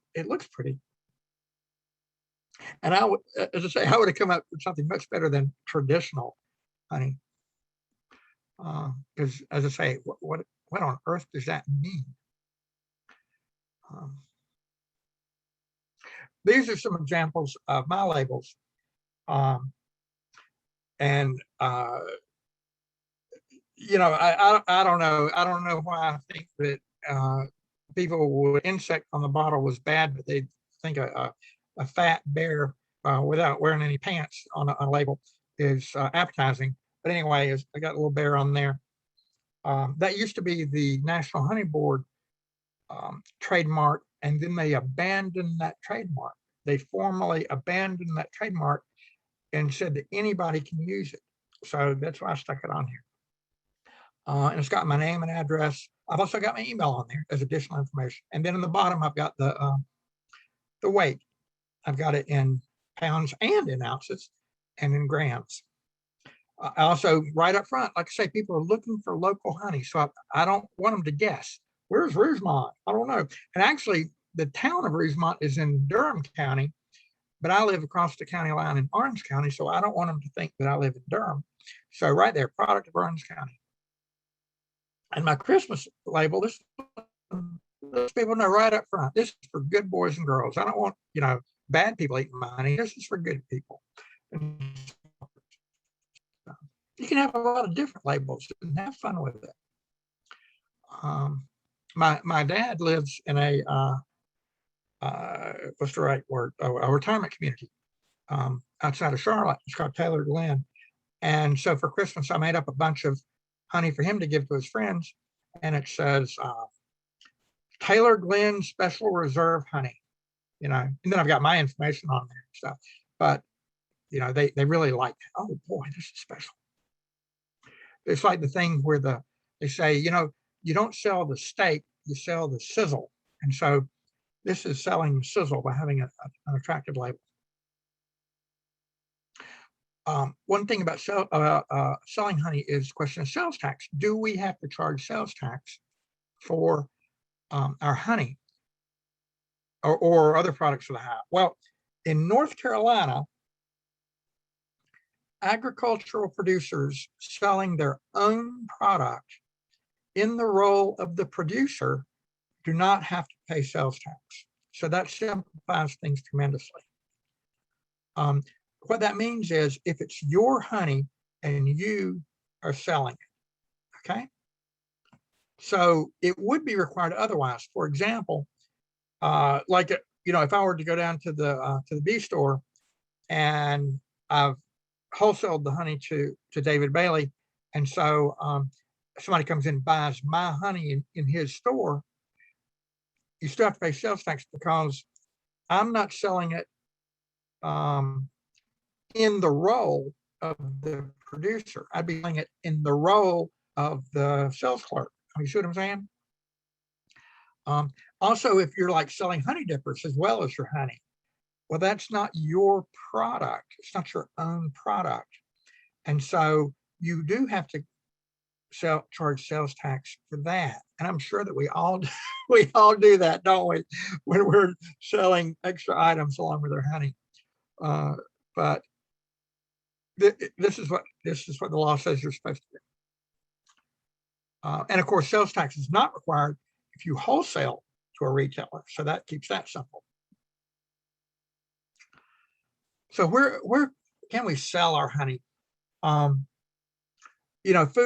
pretty. And I would, as I say, I would have come up with something much better than traditional honey. Because as I say, what on earth does that mean? These are some examples of my labels. You know, I don't know. I don't know why I think that people would insect on the bottle was bad, but they think a fat bear without wearing any pants on a label is appetizing. But anyway, I got a little bear on there. That used to be the National Honey Board trademark, and then they abandoned that trademark. They formally abandoned that trademark and said that anybody can use it. So that's why I stuck it on here. And it's got my name and address. I've also got my email on there as additional information. And then in the bottom, I've got the weight. I've got it in pounds and in ounces and in grams. I also, right up front, like I say, people are looking for local honey. So I don't want them to guess. Where's Rougemont? I don't know. And actually, the town of Rougemont is in Durham County, but I live across the county line in Orange County, so I don't want them to think that I live in Durham. So right there, product of Orange County. And my Christmas label, this people know right up front, this is for good boys and girls. I don't want, bad people eating my honey. This is for good people. And you can have a lot of different labels and have fun with it. My dad lives in a what's the right word? A retirement community outside of Charlotte. It's called Taylor Glen. And so for Christmas, I made up a bunch of honey for him to give to his friends. And it says Taylor Glen Special Reserve Honey, and then I've got my information on there and stuff. But, they really like, oh boy, this is special. It's like the thing where they say, you don't sell the steak, you sell the sizzle. And so this is selling the sizzle by having an attractive label. One thing about selling honey is the question of sales tax. Do we have to charge sales tax for our honey or other products of the hive? Well, in North Carolina, agricultural producers selling their own product in the role of the producer do not have to pay sales tax. So that simplifies things tremendously. What that means is if it's your honey and you are selling it, okay? So it would be required otherwise. For example, like, if I were to go down to the bee store and I've wholesaled the honey to David Bailey, and so somebody comes in and buys my honey in his store, you still have to pay sales tax because I'm not selling it in the role of the producer. I'd be selling it in the role of the sales clerk. You see what I'm saying? Also, if you're like selling honey dippers as well as your honey, well, that's not your product. It's not your own product. And so you do have to charge sales tax for that. And I'm sure that we all do that, don't we? When we're selling extra items along with our honey. But this is what the law says you're supposed to do. And of course, sales tax is not required if you wholesale to a retailer. So that keeps that simple. So where can we sell our honey? Food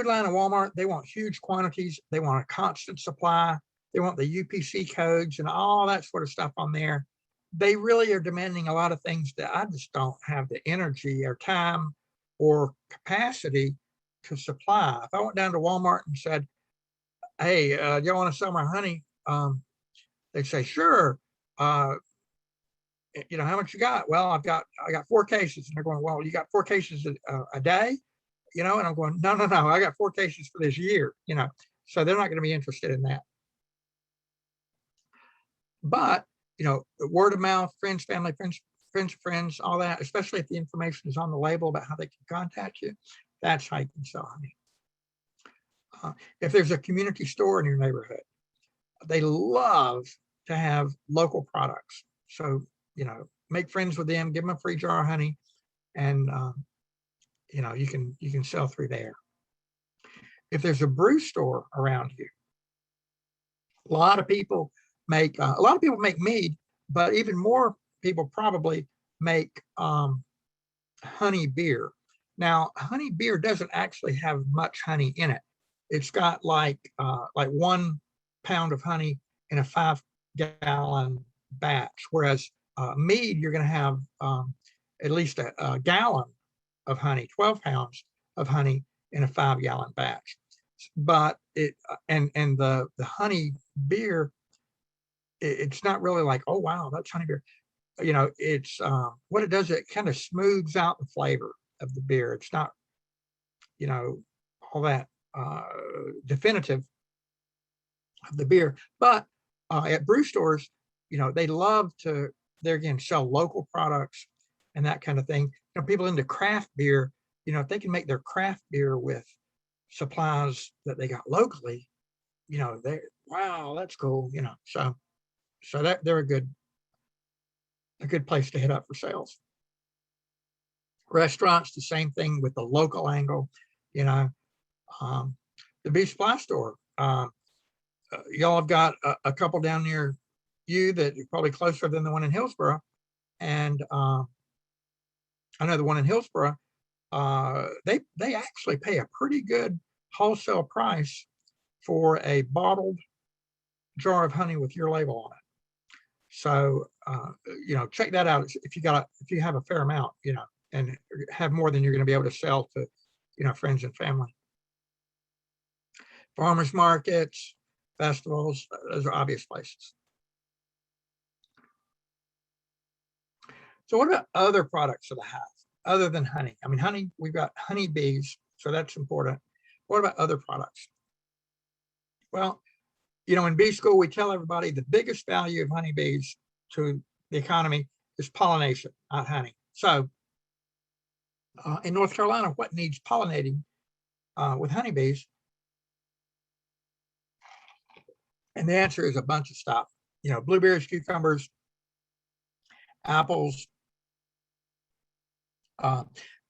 Line and Walmart, they want huge quantities. They want a constant supply. They want the UPC codes and all that sort of stuff on there. They really are demanding a lot of things that I just don't have the energy or time or capacity to supply. If I went down to Walmart and said, hey, y'all want to sell my honey? They'd say, sure. How much you got? Well, I got 4 cases. And they're going, well, you got 4 cases a day? And I'm going, no, I got 4 cases for this year, so they're not going to be interested in that. But, word of mouth, friends, family, friends, all that, especially if the information is on the label about how they can contact you, that's how you can sell honey. If there's a community store in your neighborhood, they love to have local products. So, make friends with them, give them a free jar of honey, and you can sell through there. If there's a brew store around you, a lot of people make mead, but even more people probably make honey beer. Now, honey beer doesn't actually have much honey in it. It's got like 1 pound of honey in a 5-gallon batch, whereas mead, you're going to have at least a gallon of honey, 12 pounds of honey in a 5-gallon batch. But the honey beer, it's not really like, oh wow, that's honey beer. It's what it does, it kind of smooths out the flavor of the beer. It's not, all that definitive of the beer. But at brew stores, they love to, there again, sell local products and that kind of thing. People into craft beer, if they can make their craft beer with supplies that they got locally, wow, that's cool. So that they're a good place to hit up for sales. Restaurants, the same thing with the local angle. The bee supply store, Y'all have got a couple down near you that are probably closer than the one in Hillsborough. And I know the one in Hillsborough, they actually pay a pretty good wholesale price for a bottled jar of honey with your label on it. So, check that out. If you have a fair amount, and have more than you're going to be able to sell to, friends and family. Farmers markets, festivals, those are obvious places. So what about other products of the hive other than honey? I mean, honey, we've got honey bees, so that's important. What about other products? Well, in bee school, we tell everybody the biggest value of honeybees to the economy is pollination, not honey. So in North Carolina, what needs pollinating with honeybees? And the answer is a bunch of stuff. Blueberries, cucumbers, apples.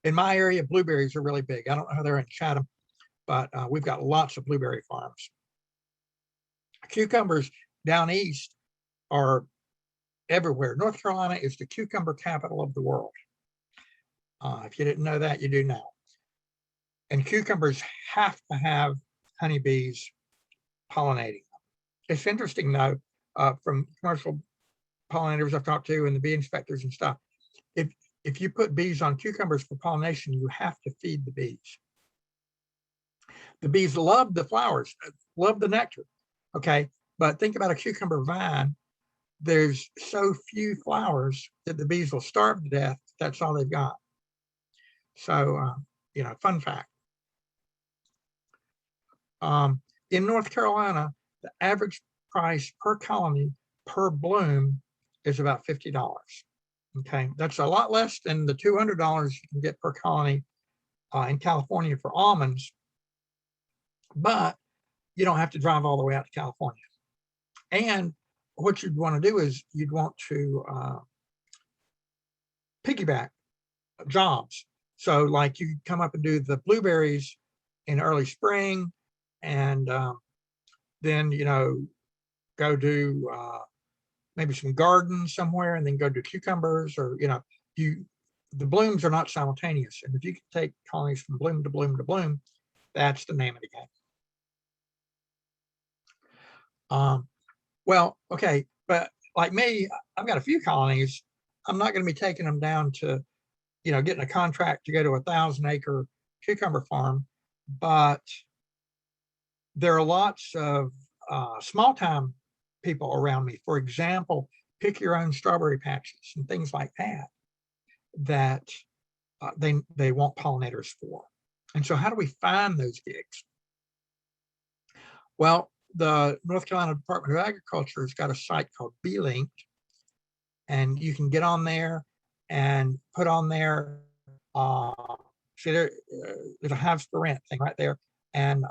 In my area, blueberries are really big. I don't know how they're in Chatham, but we've got lots of blueberry farms. Cucumbers down east are everywhere. North Carolina is the cucumber capital of the world. If you didn't know that, you do now. And cucumbers have to have honeybees pollinating them. It's interesting, though, from commercial pollinators I've talked to and the bee inspectors and stuff, if you put bees on cucumbers for pollination, you have to feed the bees. The bees love the flowers, love the nectar, okay? But think about a cucumber vine. There's so few flowers that the bees will starve to death. That's all they've got. So, fun fact. In North Carolina, the average price per colony per bloom is about $50. Okay, that's a lot less than the $200 you can get per colony in California for almonds, but you don't have to drive all the way out to California. And what you'd want to do is you'd want to piggyback jobs. So like you come up and do the blueberries in early spring, and then, go do maybe some gardens somewhere, and then go do cucumbers, or, the blooms are not simultaneous. And if you can take colonies from bloom to bloom to bloom, that's the name of the game. Well, okay, but like me, I've got a few colonies. I'm not going to be taking them down to, getting a contract to go to a 1,000-acre cucumber farm, but there are lots of small-time people around me. For example, pick your own strawberry patches and things like that they want pollinators for. And so how do we find those gigs? Well, the North Carolina Department of Agriculture has got a site called Bee Linked, and you can get on there and put on there, see there's a hives for rent thing right there. And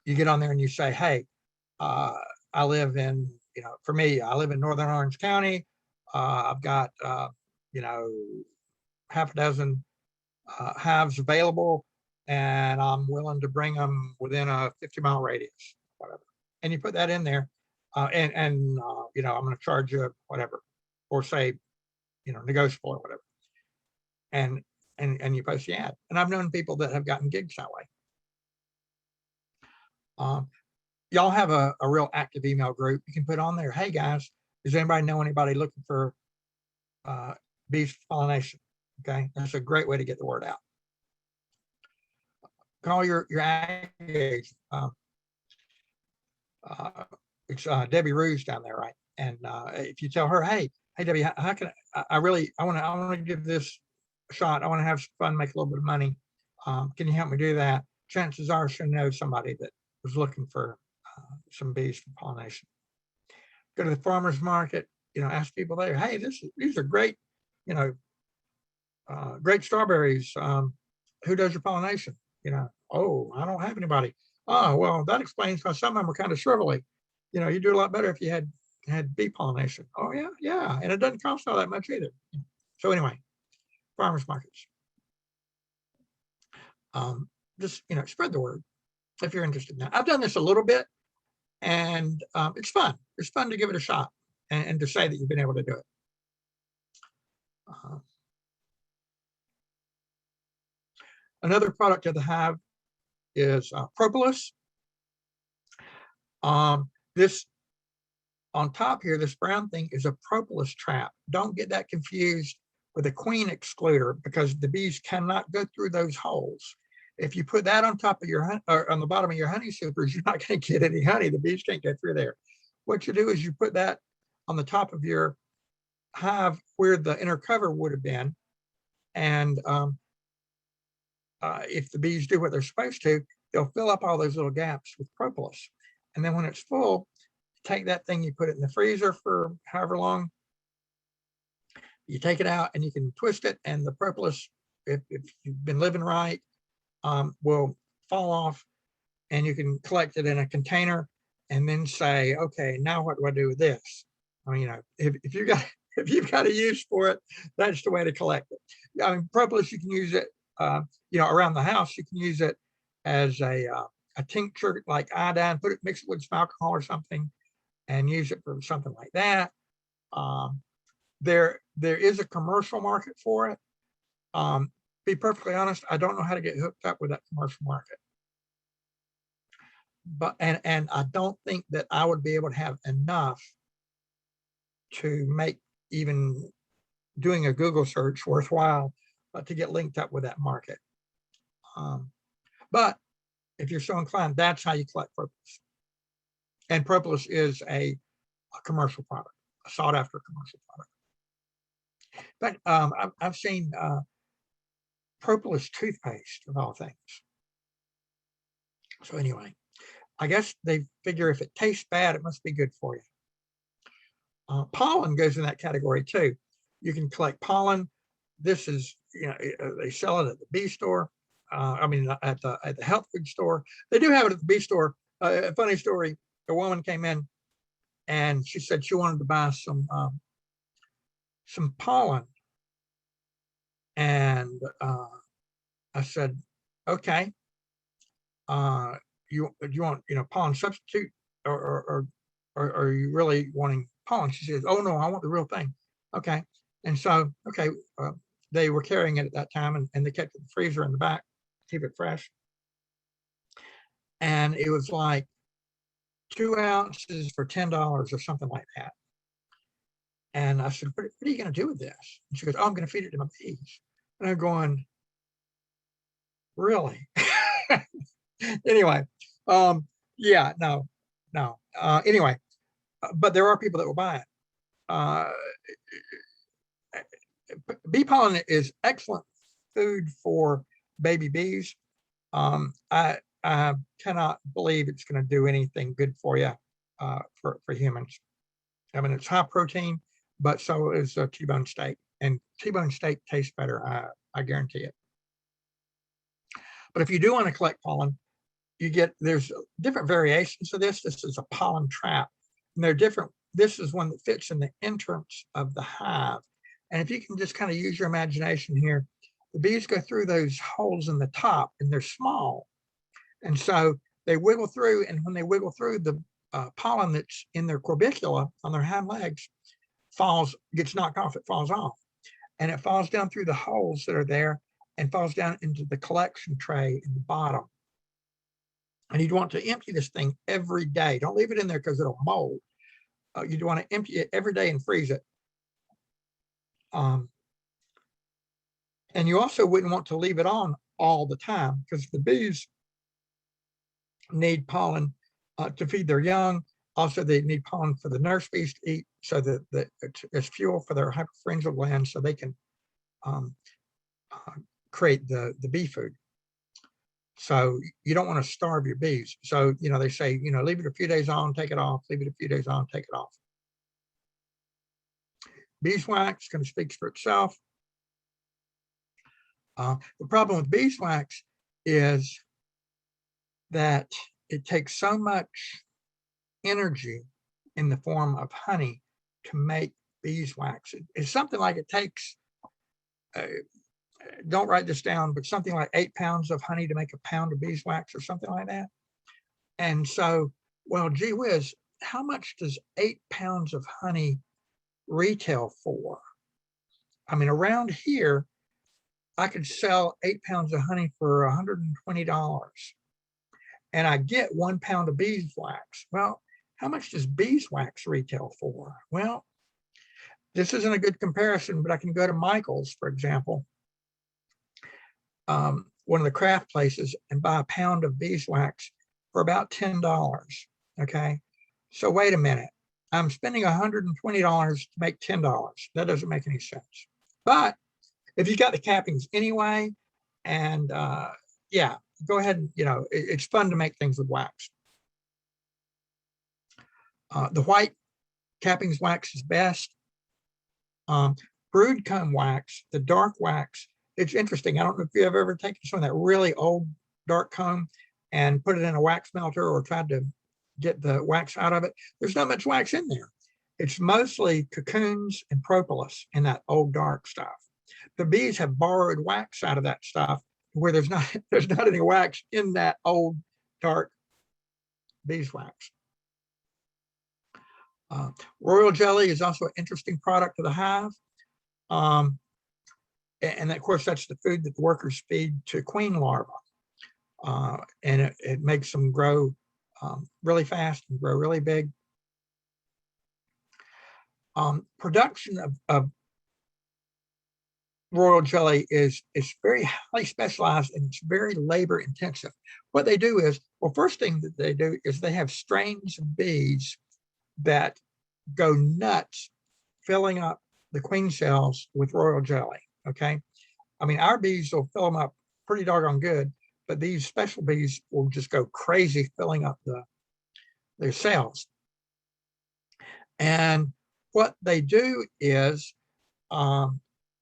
you get on there and you say, hey, I live in, for me, I live in Northern Orange County. I've got, half a dozen hives available, and I'm willing to bring them within a 50-mile radius, whatever. And you put that in there, and I'm going to charge you whatever, or say, negotiable or whatever. And you post the ad. And I've known people that have gotten gigs that way. Y'all have a real active email group. You can put on there, hey guys, does anybody know anybody looking for bees pollination? Okay, that's a great way to get the word out. Call your ag agent. It's Debbie Ruse down there, right? And if you tell her, hey Debbie, how can I want to give this a shot. I want to have some fun, make a little bit of money. Can you help me do that? Chances are she'll know somebody that was looking for some bees for pollination. Go to the farmer's market, ask people there, hey, these are great, great strawberries. Who does your pollination? Oh, I don't have anybody. Oh, well, that explains why some of them are kind of shrivelly. You do a lot better if you had bee pollination. Oh yeah. And it doesn't cost all that much either. So anyway, farmers markets. Just, spread the word. if you're interested in that. I've done this a little bit, and it's fun. It's fun to give it a shot and to say that you've been able to do it. Another product of the hive is propolis. This on top here, this brown thing is a propolis trap. Don't get that confused with a queen excluder, because the bees cannot go through those holes. If you put that on top of your or on the bottom of your honey supers, you're not going to get any honey. The bees can't get through there. What you do is you put that on the top of your hive where the inner cover would have been, and if the bees do what they're supposed to, they'll fill up all those little gaps with propolis. And then when it's full, take that thing, you put it in the freezer for however long. You take it out and you can twist it, and the propolis, if you've been living right, will fall off, and you can collect it in a container and then say, okay, now what do I do with this? I mean, if you've got a use for it, that's the way to collect it. I mean, propolis, you can use it, around the house. You can use it as a tincture, like iodine, mix it with some alcohol or something, and use it for something like that. There is a commercial market for it. Be perfectly honest, I don't know how to get hooked up with that commercial market. But and I don't think that I would be able to have enough to make even doing a Google search worthwhile to get linked up with that market. But if you're so inclined, that's how you collect propolis. And propolis is a commercial product, a sought after commercial product. But I've seen propolis toothpaste of all things. So anyway, I guess they figure if it tastes bad, it must be good for you. Pollen goes in that category too. You can collect pollen. This is, they sell it at the bee store. At the health food store. They do have it at the bee store. A funny story, a woman came in and she said she wanted to buy some pollen. And I said, okay, you want, pollen substitute, or are you really wanting pollen? She says, oh no, I want the real thing. Okay. And so, okay, they were carrying it at that time, and they kept it in the freezer in the back, keep it fresh. And it was like 2 ounces for $10 or something like that. And I said, what are you going to do with this? And she goes, oh, I'm going to feed it to my bees. And I'm going, really? Anyway, yeah, no. Anyway, but there are people that will buy it. Bee pollen is excellent food for baby bees. I cannot believe it's going to do anything good for you, for humans. I mean, it's high protein, but so is a T-bone steak, and T-bone steak tastes better. I guarantee it. But if you do want to collect pollen, there's different variations of this. This is a pollen trap, and they're different. This is one that fits in the entrance of the hive. And if you can just kind of use your imagination here, the bees go through those holes in the top, and they're small. And so they wiggle through, and when they wiggle through, the pollen that's in their corbicula on their hind legs gets knocked off, it falls off. And it falls down through the holes that are there and falls down into the collection tray in the bottom. And you'd want to empty this thing every day. Don't leave it in there because it'll mold. You'd want to empty it every day and freeze it. And you also wouldn't want to leave it on all the time, because the bees need pollen to feed their young. Also, they need pollen for the nurse bees to eat, so that it's fuel for their hypopharyngeal glands, so they can create the bee food. So you don't want to starve your bees. So, they say, leave it a few days on, take it off, leave it a few days on, take it off. Beeswax kind of speaks for itself. The problem with beeswax is that it takes so much energy in the form of honey to make beeswax. It's something like it takes, don't write this down, but something like 8 pounds of honey to make a pound of beeswax or something like that. And so, well, gee whiz, how much does 8 pounds of honey retail for? I mean, around here, I could sell 8 pounds of honey for $120, and I get 1 pound of beeswax. Well, how much does beeswax retail for? Well, this isn't a good comparison, but I can go to Michael's, for example, one of the craft places, and buy a pound of beeswax for about $10. Okay. So wait a minute. I'm spending $120 to make $10. That doesn't make any sense. But if you got the cappings anyway, and yeah, go ahead and, it's fun to make things with wax. The white cappings wax is best. Brood comb wax, the dark wax, it's interesting. I don't know if you have ever taken some of that really old dark comb and put it in a wax melter or tried to get the wax out of it. There's not much wax in there. It's mostly cocoons and propolis in that old dark stuff. The bees have borrowed wax out of that stuff where there's not any wax in that old dark beeswax. Royal jelly is also an interesting product of the hive. And of course, that's the food that the workers feed to queen larvae. And it makes them grow really fast and grow really big. Production of royal jelly is very highly specialized, and it's very labor intensive. What they do is, well, first thing that they do is they have strains of bees that go nuts filling up the queen cells with royal jelly. Okay. I mean, our bees will fill them up pretty doggone good, but these special bees will just go crazy filling up their cells. And what they do is,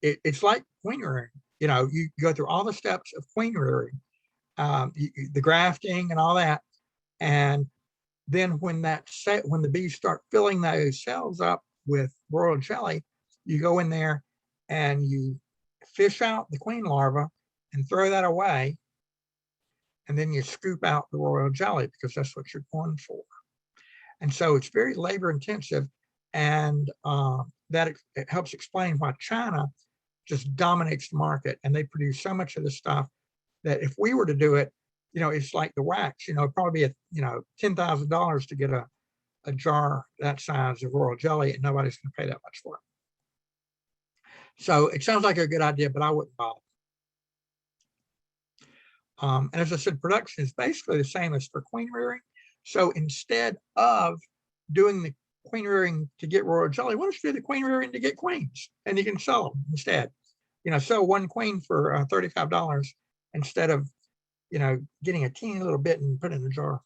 it's like queen rearing. You go through all the steps of queen rearing, the grafting and all that. And then when the bees start filling those cells up with royal jelly, you go in there and you fish out the queen larva and throw that away. And then you scoop out the royal jelly because that's what you're going for. And so it's very labor intensive. And that it helps explain why China just dominates the market. And they produce so much of this stuff that if we were to do it, it's like the wax, it'd probably be $10,000 to get a jar that size of royal jelly, and nobody's going to pay that much for it. So it sounds like a good idea, but I wouldn't bother. And as I said, production is basically the same as for queen rearing. So instead of doing the queen rearing to get royal jelly, why don't you do the queen rearing to get queens, and you can sell them instead. Sell one queen for $35 instead of getting a teeny little bit and put it in a jar.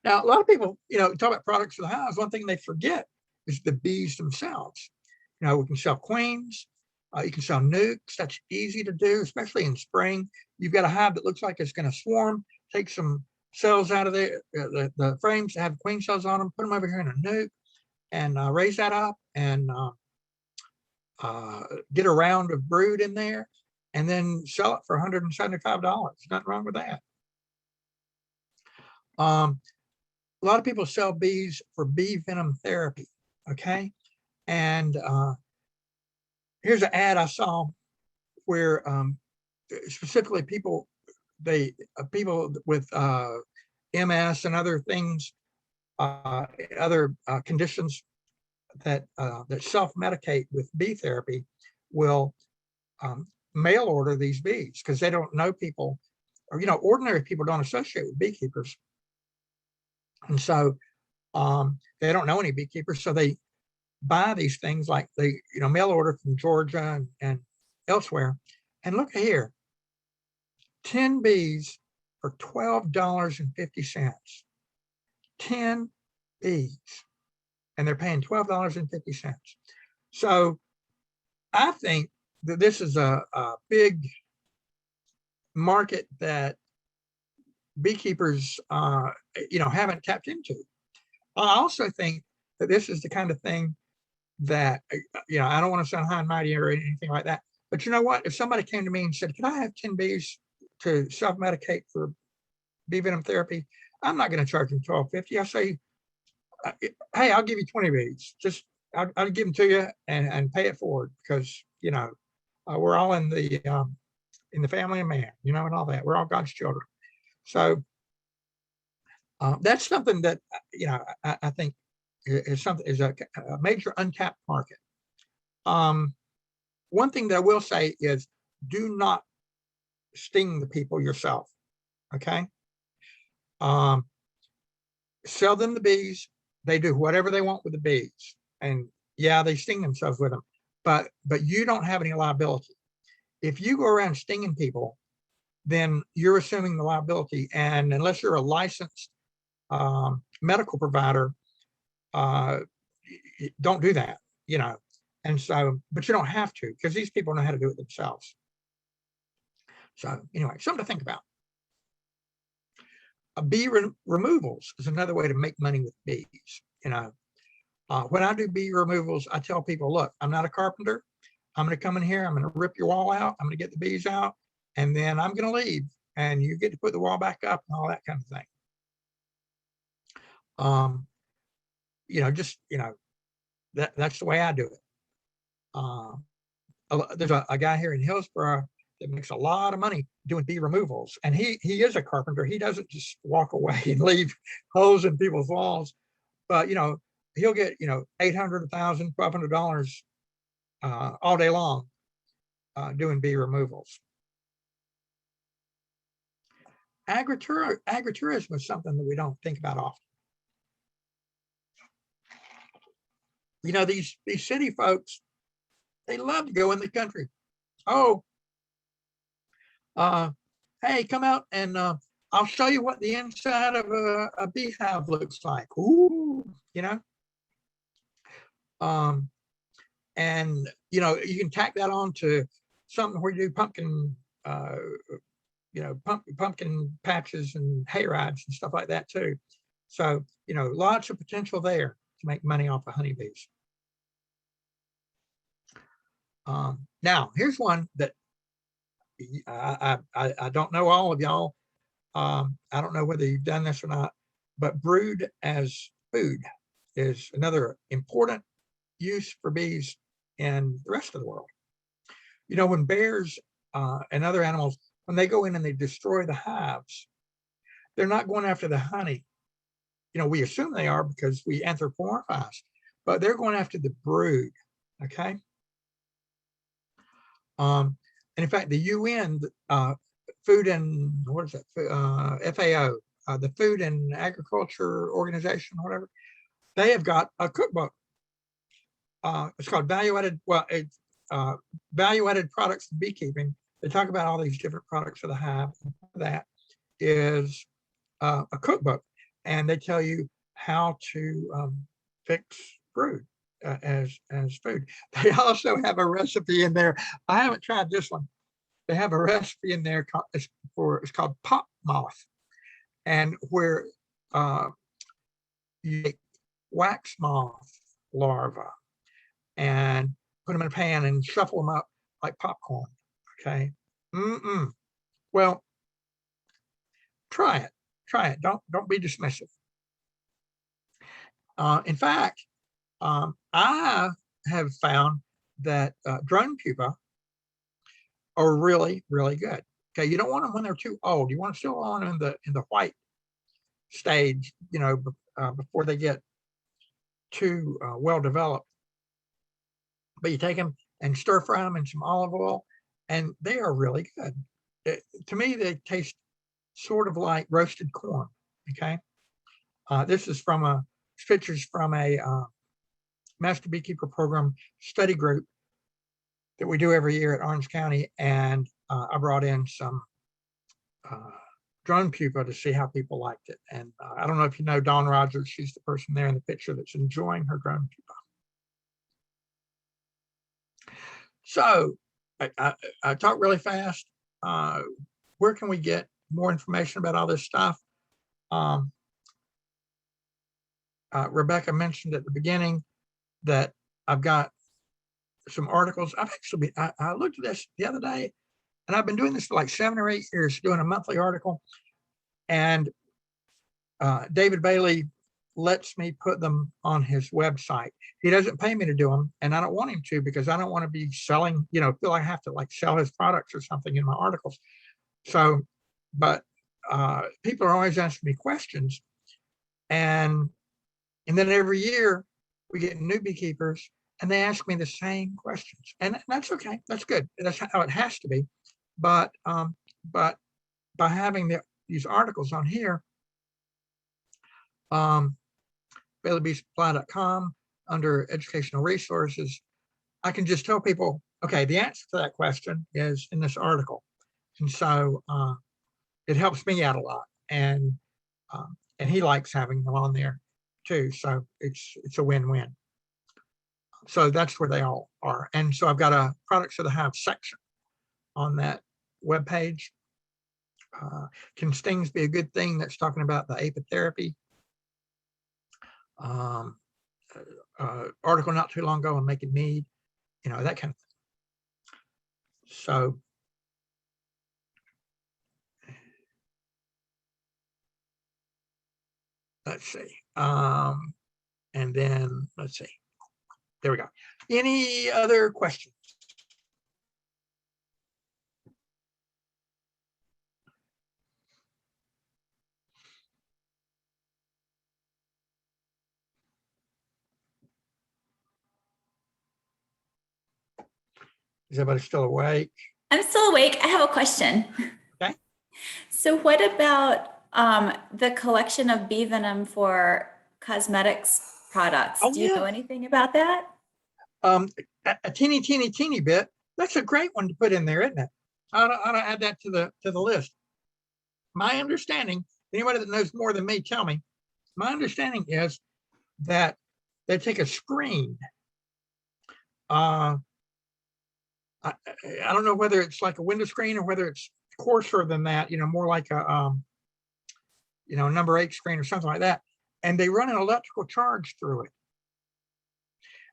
Now, a lot of people, talk about products for the hives. One thing they forget is the bees themselves. We can sell queens. You can sell nukes. That's easy to do, especially in spring. You've got a hive that looks like it's going to swarm. Take some cells out of the frames that have queen cells on them, put them over here in a nuke, and raise that up and get a round of brood in there, and then sell it for $175. Nothing wrong with that. A lot of people sell bees for bee venom therapy. Okay. And here's an ad I saw where specifically people with MS and other things, other conditions that self-medicate with bee therapy will mail order these bees because they don't know people, or ordinary people don't associate with beekeepers, and so they don't know any beekeepers, so they buy these things, like they mail order from Georgia and elsewhere. And look here, 10 bees for $12.50. 10 bees, and they're paying $12.50. So I think that this is a big market that beekeepers haven't tapped into. I also think that this is the kind of thing that I don't want to sound high and mighty or anything like that, but you know what, if somebody came to me and said, can I have 10 bees to self-medicate for bee venom therapy, I'm not going to charge them $12.50. I say, hey, I'll give you 20 bees. Just I'll give them to you and pay it forward, because we're all in the family of man, and all that. We're all God's children. So that's something that I think is a major untapped market. One thing that I will say is, do not sting the people yourself. Okay. Sell them the bees. They do whatever they want with the bees, and yeah, they sting themselves with them, but you don't have any liability. If you go around stinging people, then you're assuming the liability, and unless you're a licensed medical provider, don't do that. And so, but you don't have to, because these people know how to do it themselves. So anyway, something to think about. Bee removals is another way to make money with bees. When I do bee removals, I tell people, look, I'm not a carpenter. I'm going to come in here. I'm going to rip your wall out. I'm going to get the bees out, and then I'm going to leave, and you get to put the wall back up and all that kind of thing. That's the way I do it. There's a guy here in Hillsborough that makes a lot of money doing bee removals, and he is a carpenter. He doesn't just walk away and leave holes in people's walls, but he'll get $800, $1,000, $1,200 all day long doing bee removals. Agritourism is something that we don't think about often. These city folks, they love to go in the country. Oh, hey, come out and I'll show you what the inside of a beehive looks like. Ooh, and you can tack that on to something where you do pumpkin, pumpkin patches and hay rides and stuff like that too. So lots of potential there to make money off of honeybees. Now here's one that I don't know all of y'all. I don't know whether you've done this or not, but brood as food is another important use for bees in the rest of the world. When bears and other animals, when they go in and they destroy the hives, they're not going after the honey. We assume they are because we anthropomorphize, but they're going after the brood. Okay. And in fact, the UN, Food and what is that? FAO, the Food and Agriculture Organization, whatever. They have got a cookbook. It's called Value-Added. Well, it's Value-Added Products for Beekeeping. They talk about all these different products for the hive. That is a cookbook, and they tell you how to fix brood as food. They also have a recipe in there. I haven't tried this one. They have a recipe in there it's called pop moth, and where you take wax moth larvae and put them in a pan and shuffle them up like popcorn. Okay. Well, try it. Don't be dismissive. In fact, I have found that drone pupa are really, really good. Okay, you don't want them when they're too old. You want to still on them in the white stage, before they get too well developed. But you take them and stir fry them in some olive oil, and they are really good. To me, they taste sort of like roasted corn. Okay, this is from pictures from a Master Beekeeper Program study group that we do every year at Orange County, and I brought in some drone pupa to see how people liked it. And I don't know if you know Dawn Rogers. She's the person there in the picture that's enjoying her drone pupa. So I talk really fast. Where can we get more information about all this stuff? Rebecca mentioned at the beginning that I've got some articles. I looked at this the other day, and I've been doing this for like 7 or 8 years, doing a monthly article. And David Bailey lets me put them on his website. He doesn't pay me to do them, and I don't want him to, because I don't want to be selling, feel like I have to like sell his products or something in my articles. So, but people are always asking me questions, and then every year we get new beekeepers and they ask me the same questions, and that's okay. That's good. That's how it has to be. But by having these articles on here, BaileyBeeSupply.com, under educational resources, I can just tell people, okay, the answer to that question is in this article. And so it helps me out a lot. And he likes having them on there too. So it's a win-win. So that's where they all are. And so I've got a products of the hive section on that webpage. Can stings be a good thing? That's talking about the apitherapy. Article not too long ago on making mead, that kind of thing. So let's see. And then let's see. There we go. Any other questions? Is everybody still awake? I'm still awake. I have a question. Okay. So what about the collection of bee venom for cosmetics products? Oh, Do you yeah. know anything about that? A teeny bit. That's a great one to put in there, isn't it? I ought to add that to the list. My understanding, anybody that knows more than me, tell me. My understanding is that they take a screen. I don't know whether it's like a window screen or whether it's coarser than that, more like a number 8 screen or something like that. And they run an electrical charge through it.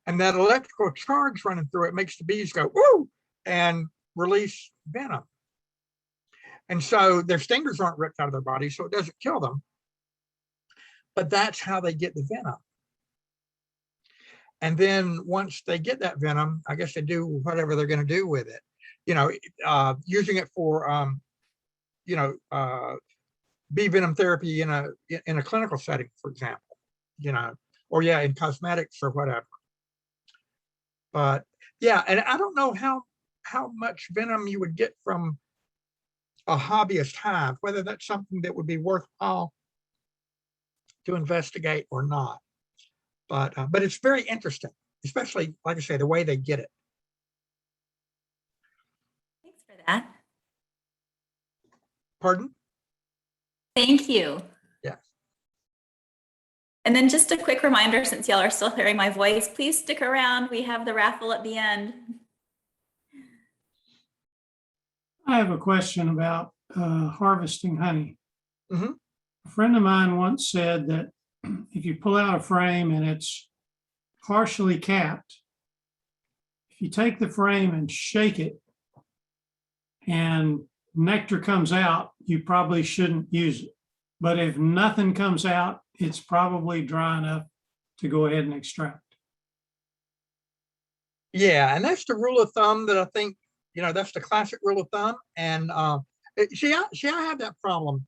And that electrical charge running through it makes the bees go, woo, and release venom. And so their stingers aren't ripped out of their body, so it doesn't kill them. But that's how they get the venom. And then once they get that venom, I guess they do whatever they're going to do with it. Using it for, bee venom therapy in a clinical setting, for example, or in cosmetics or whatever. But yeah, and I don't know how much venom you would get from a hobbyist hive, whether that's something that would be worthwhile to investigate or not. But it's very interesting, especially, like I say, the way they get it. Thanks for that. Pardon? Thank you. Yeah. And then just a quick reminder, since y'all are still hearing my voice, please stick around. We have the raffle at the end. I have a question about harvesting honey. Mm-hmm. A friend of mine once said that if you pull out a frame and it's partially capped, if you take the frame and shake it and nectar comes out, you probably shouldn't use it. But if nothing comes out, it's probably dry enough to go ahead and extract. Yeah, and that's the rule of thumb that I think, that's the classic rule of thumb. And I have that problem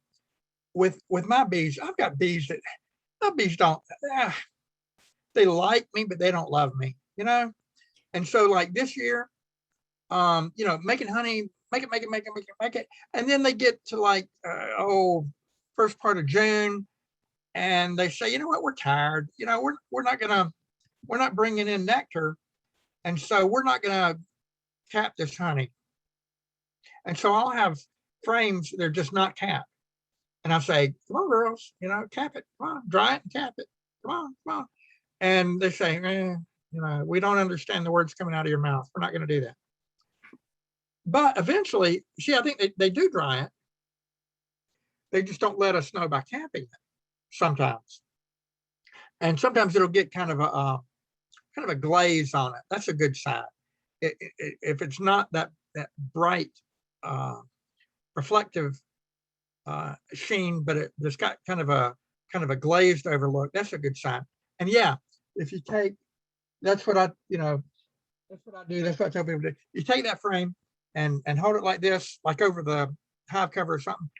with my bees. I've got bees that my bees don't, they like me, but they don't love me, And so like this year, making honey, make it. And then they get to like, first part of June, and they say, you know what, we're tired. We're not bringing in nectar. And so we're not going to cap this honey. And so I'll have frames, they're just not capped. And I say, come on, girls, cap it. Come on, dry it and cap it. Come on. And they say, we don't understand the words coming out of your mouth. We're not going to do that. But eventually, I think they do dry it. They just don't let us know by capping it sometimes. And sometimes it'll get kind of a glaze on it. That's a good sign. If it's not that bright reflective sheen, but it's got kind of a glazed over look. That's a good sign. And yeah, if you take, that's what I do. That's what I tell people to do. You take that frame and hold it like this, like over the hive cover or something,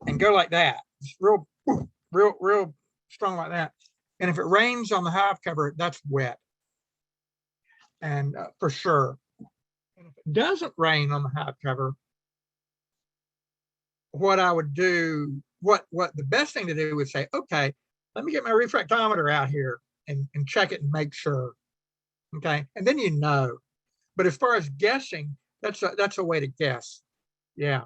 and go like that. It's real strong like that. And if it rains on the hive cover, that's wet. And for sure. And if it doesn't rain on the hive cover, what I would do, what the best thing to do is say, okay, let me get my refractometer out here and check it and make sure. Okay. And then you know. But as far as guessing, that's a way to guess. Yeah.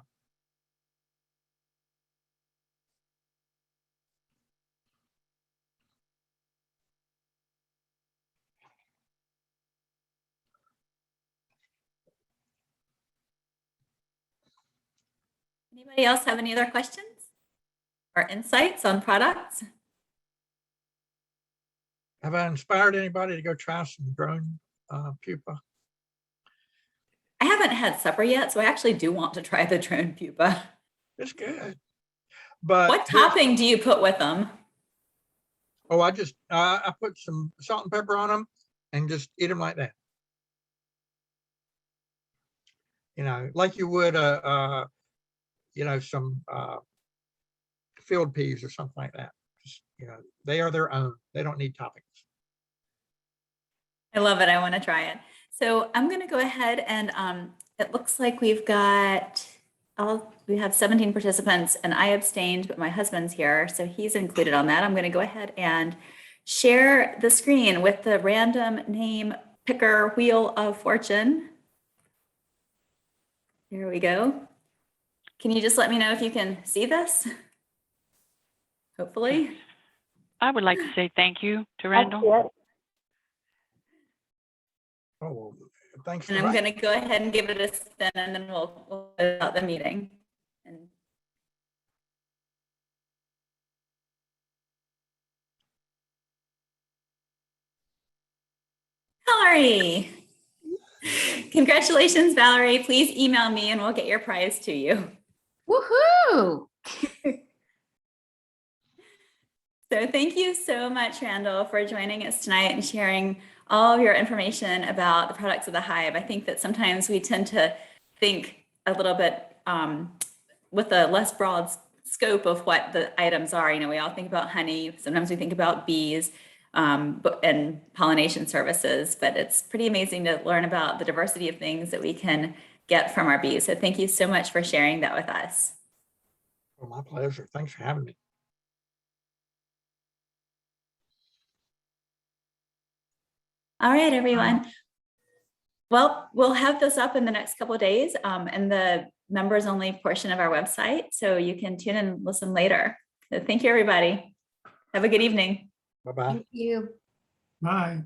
Anybody else have any other questions or insights on products? Have I inspired anybody to go try some drone pupa? I haven't had supper yet, so I actually do want to try the drone pupa. It's good. But what topping do you put with them? Oh, I put some salt and pepper on them and just eat them like that. Like you would some field peas or something like that. Just, they are their own. They don't need toppings. I love it. I want to try it. So I'm going to go ahead and it looks like we have 17 participants and I abstained, but my husband's here, so he's included on that. I'm going to go ahead and share the screen with the random name picker wheel of fortune. Here we go. Can you just let me know if you can see this? Hopefully. I would like to say thank you to Randall. Oh, well, thanks. And I'm going to go ahead and give it a spin, and then we'll close out the meeting. And Valerie. Congratulations, Valerie. Please email me and we'll get your prize to you. Woohoo! So thank you so much, Randall, for joining us tonight and sharing all of your information about the products of the hive. I think that sometimes we tend to think a little bit with a less broad scope of what the items are. We all think about honey. Sometimes we think about bees and pollination services, but it's pretty amazing to learn about the diversity of things that we can get from our bees. So thank you so much for sharing that with us. Well, my pleasure. Thanks for having me. All right, everyone. Well, we'll have this up in the next couple of days in the members only portion of our website, so you can tune in and listen later. So thank you, everybody. Have a good evening. Bye-bye. Thank you. Bye.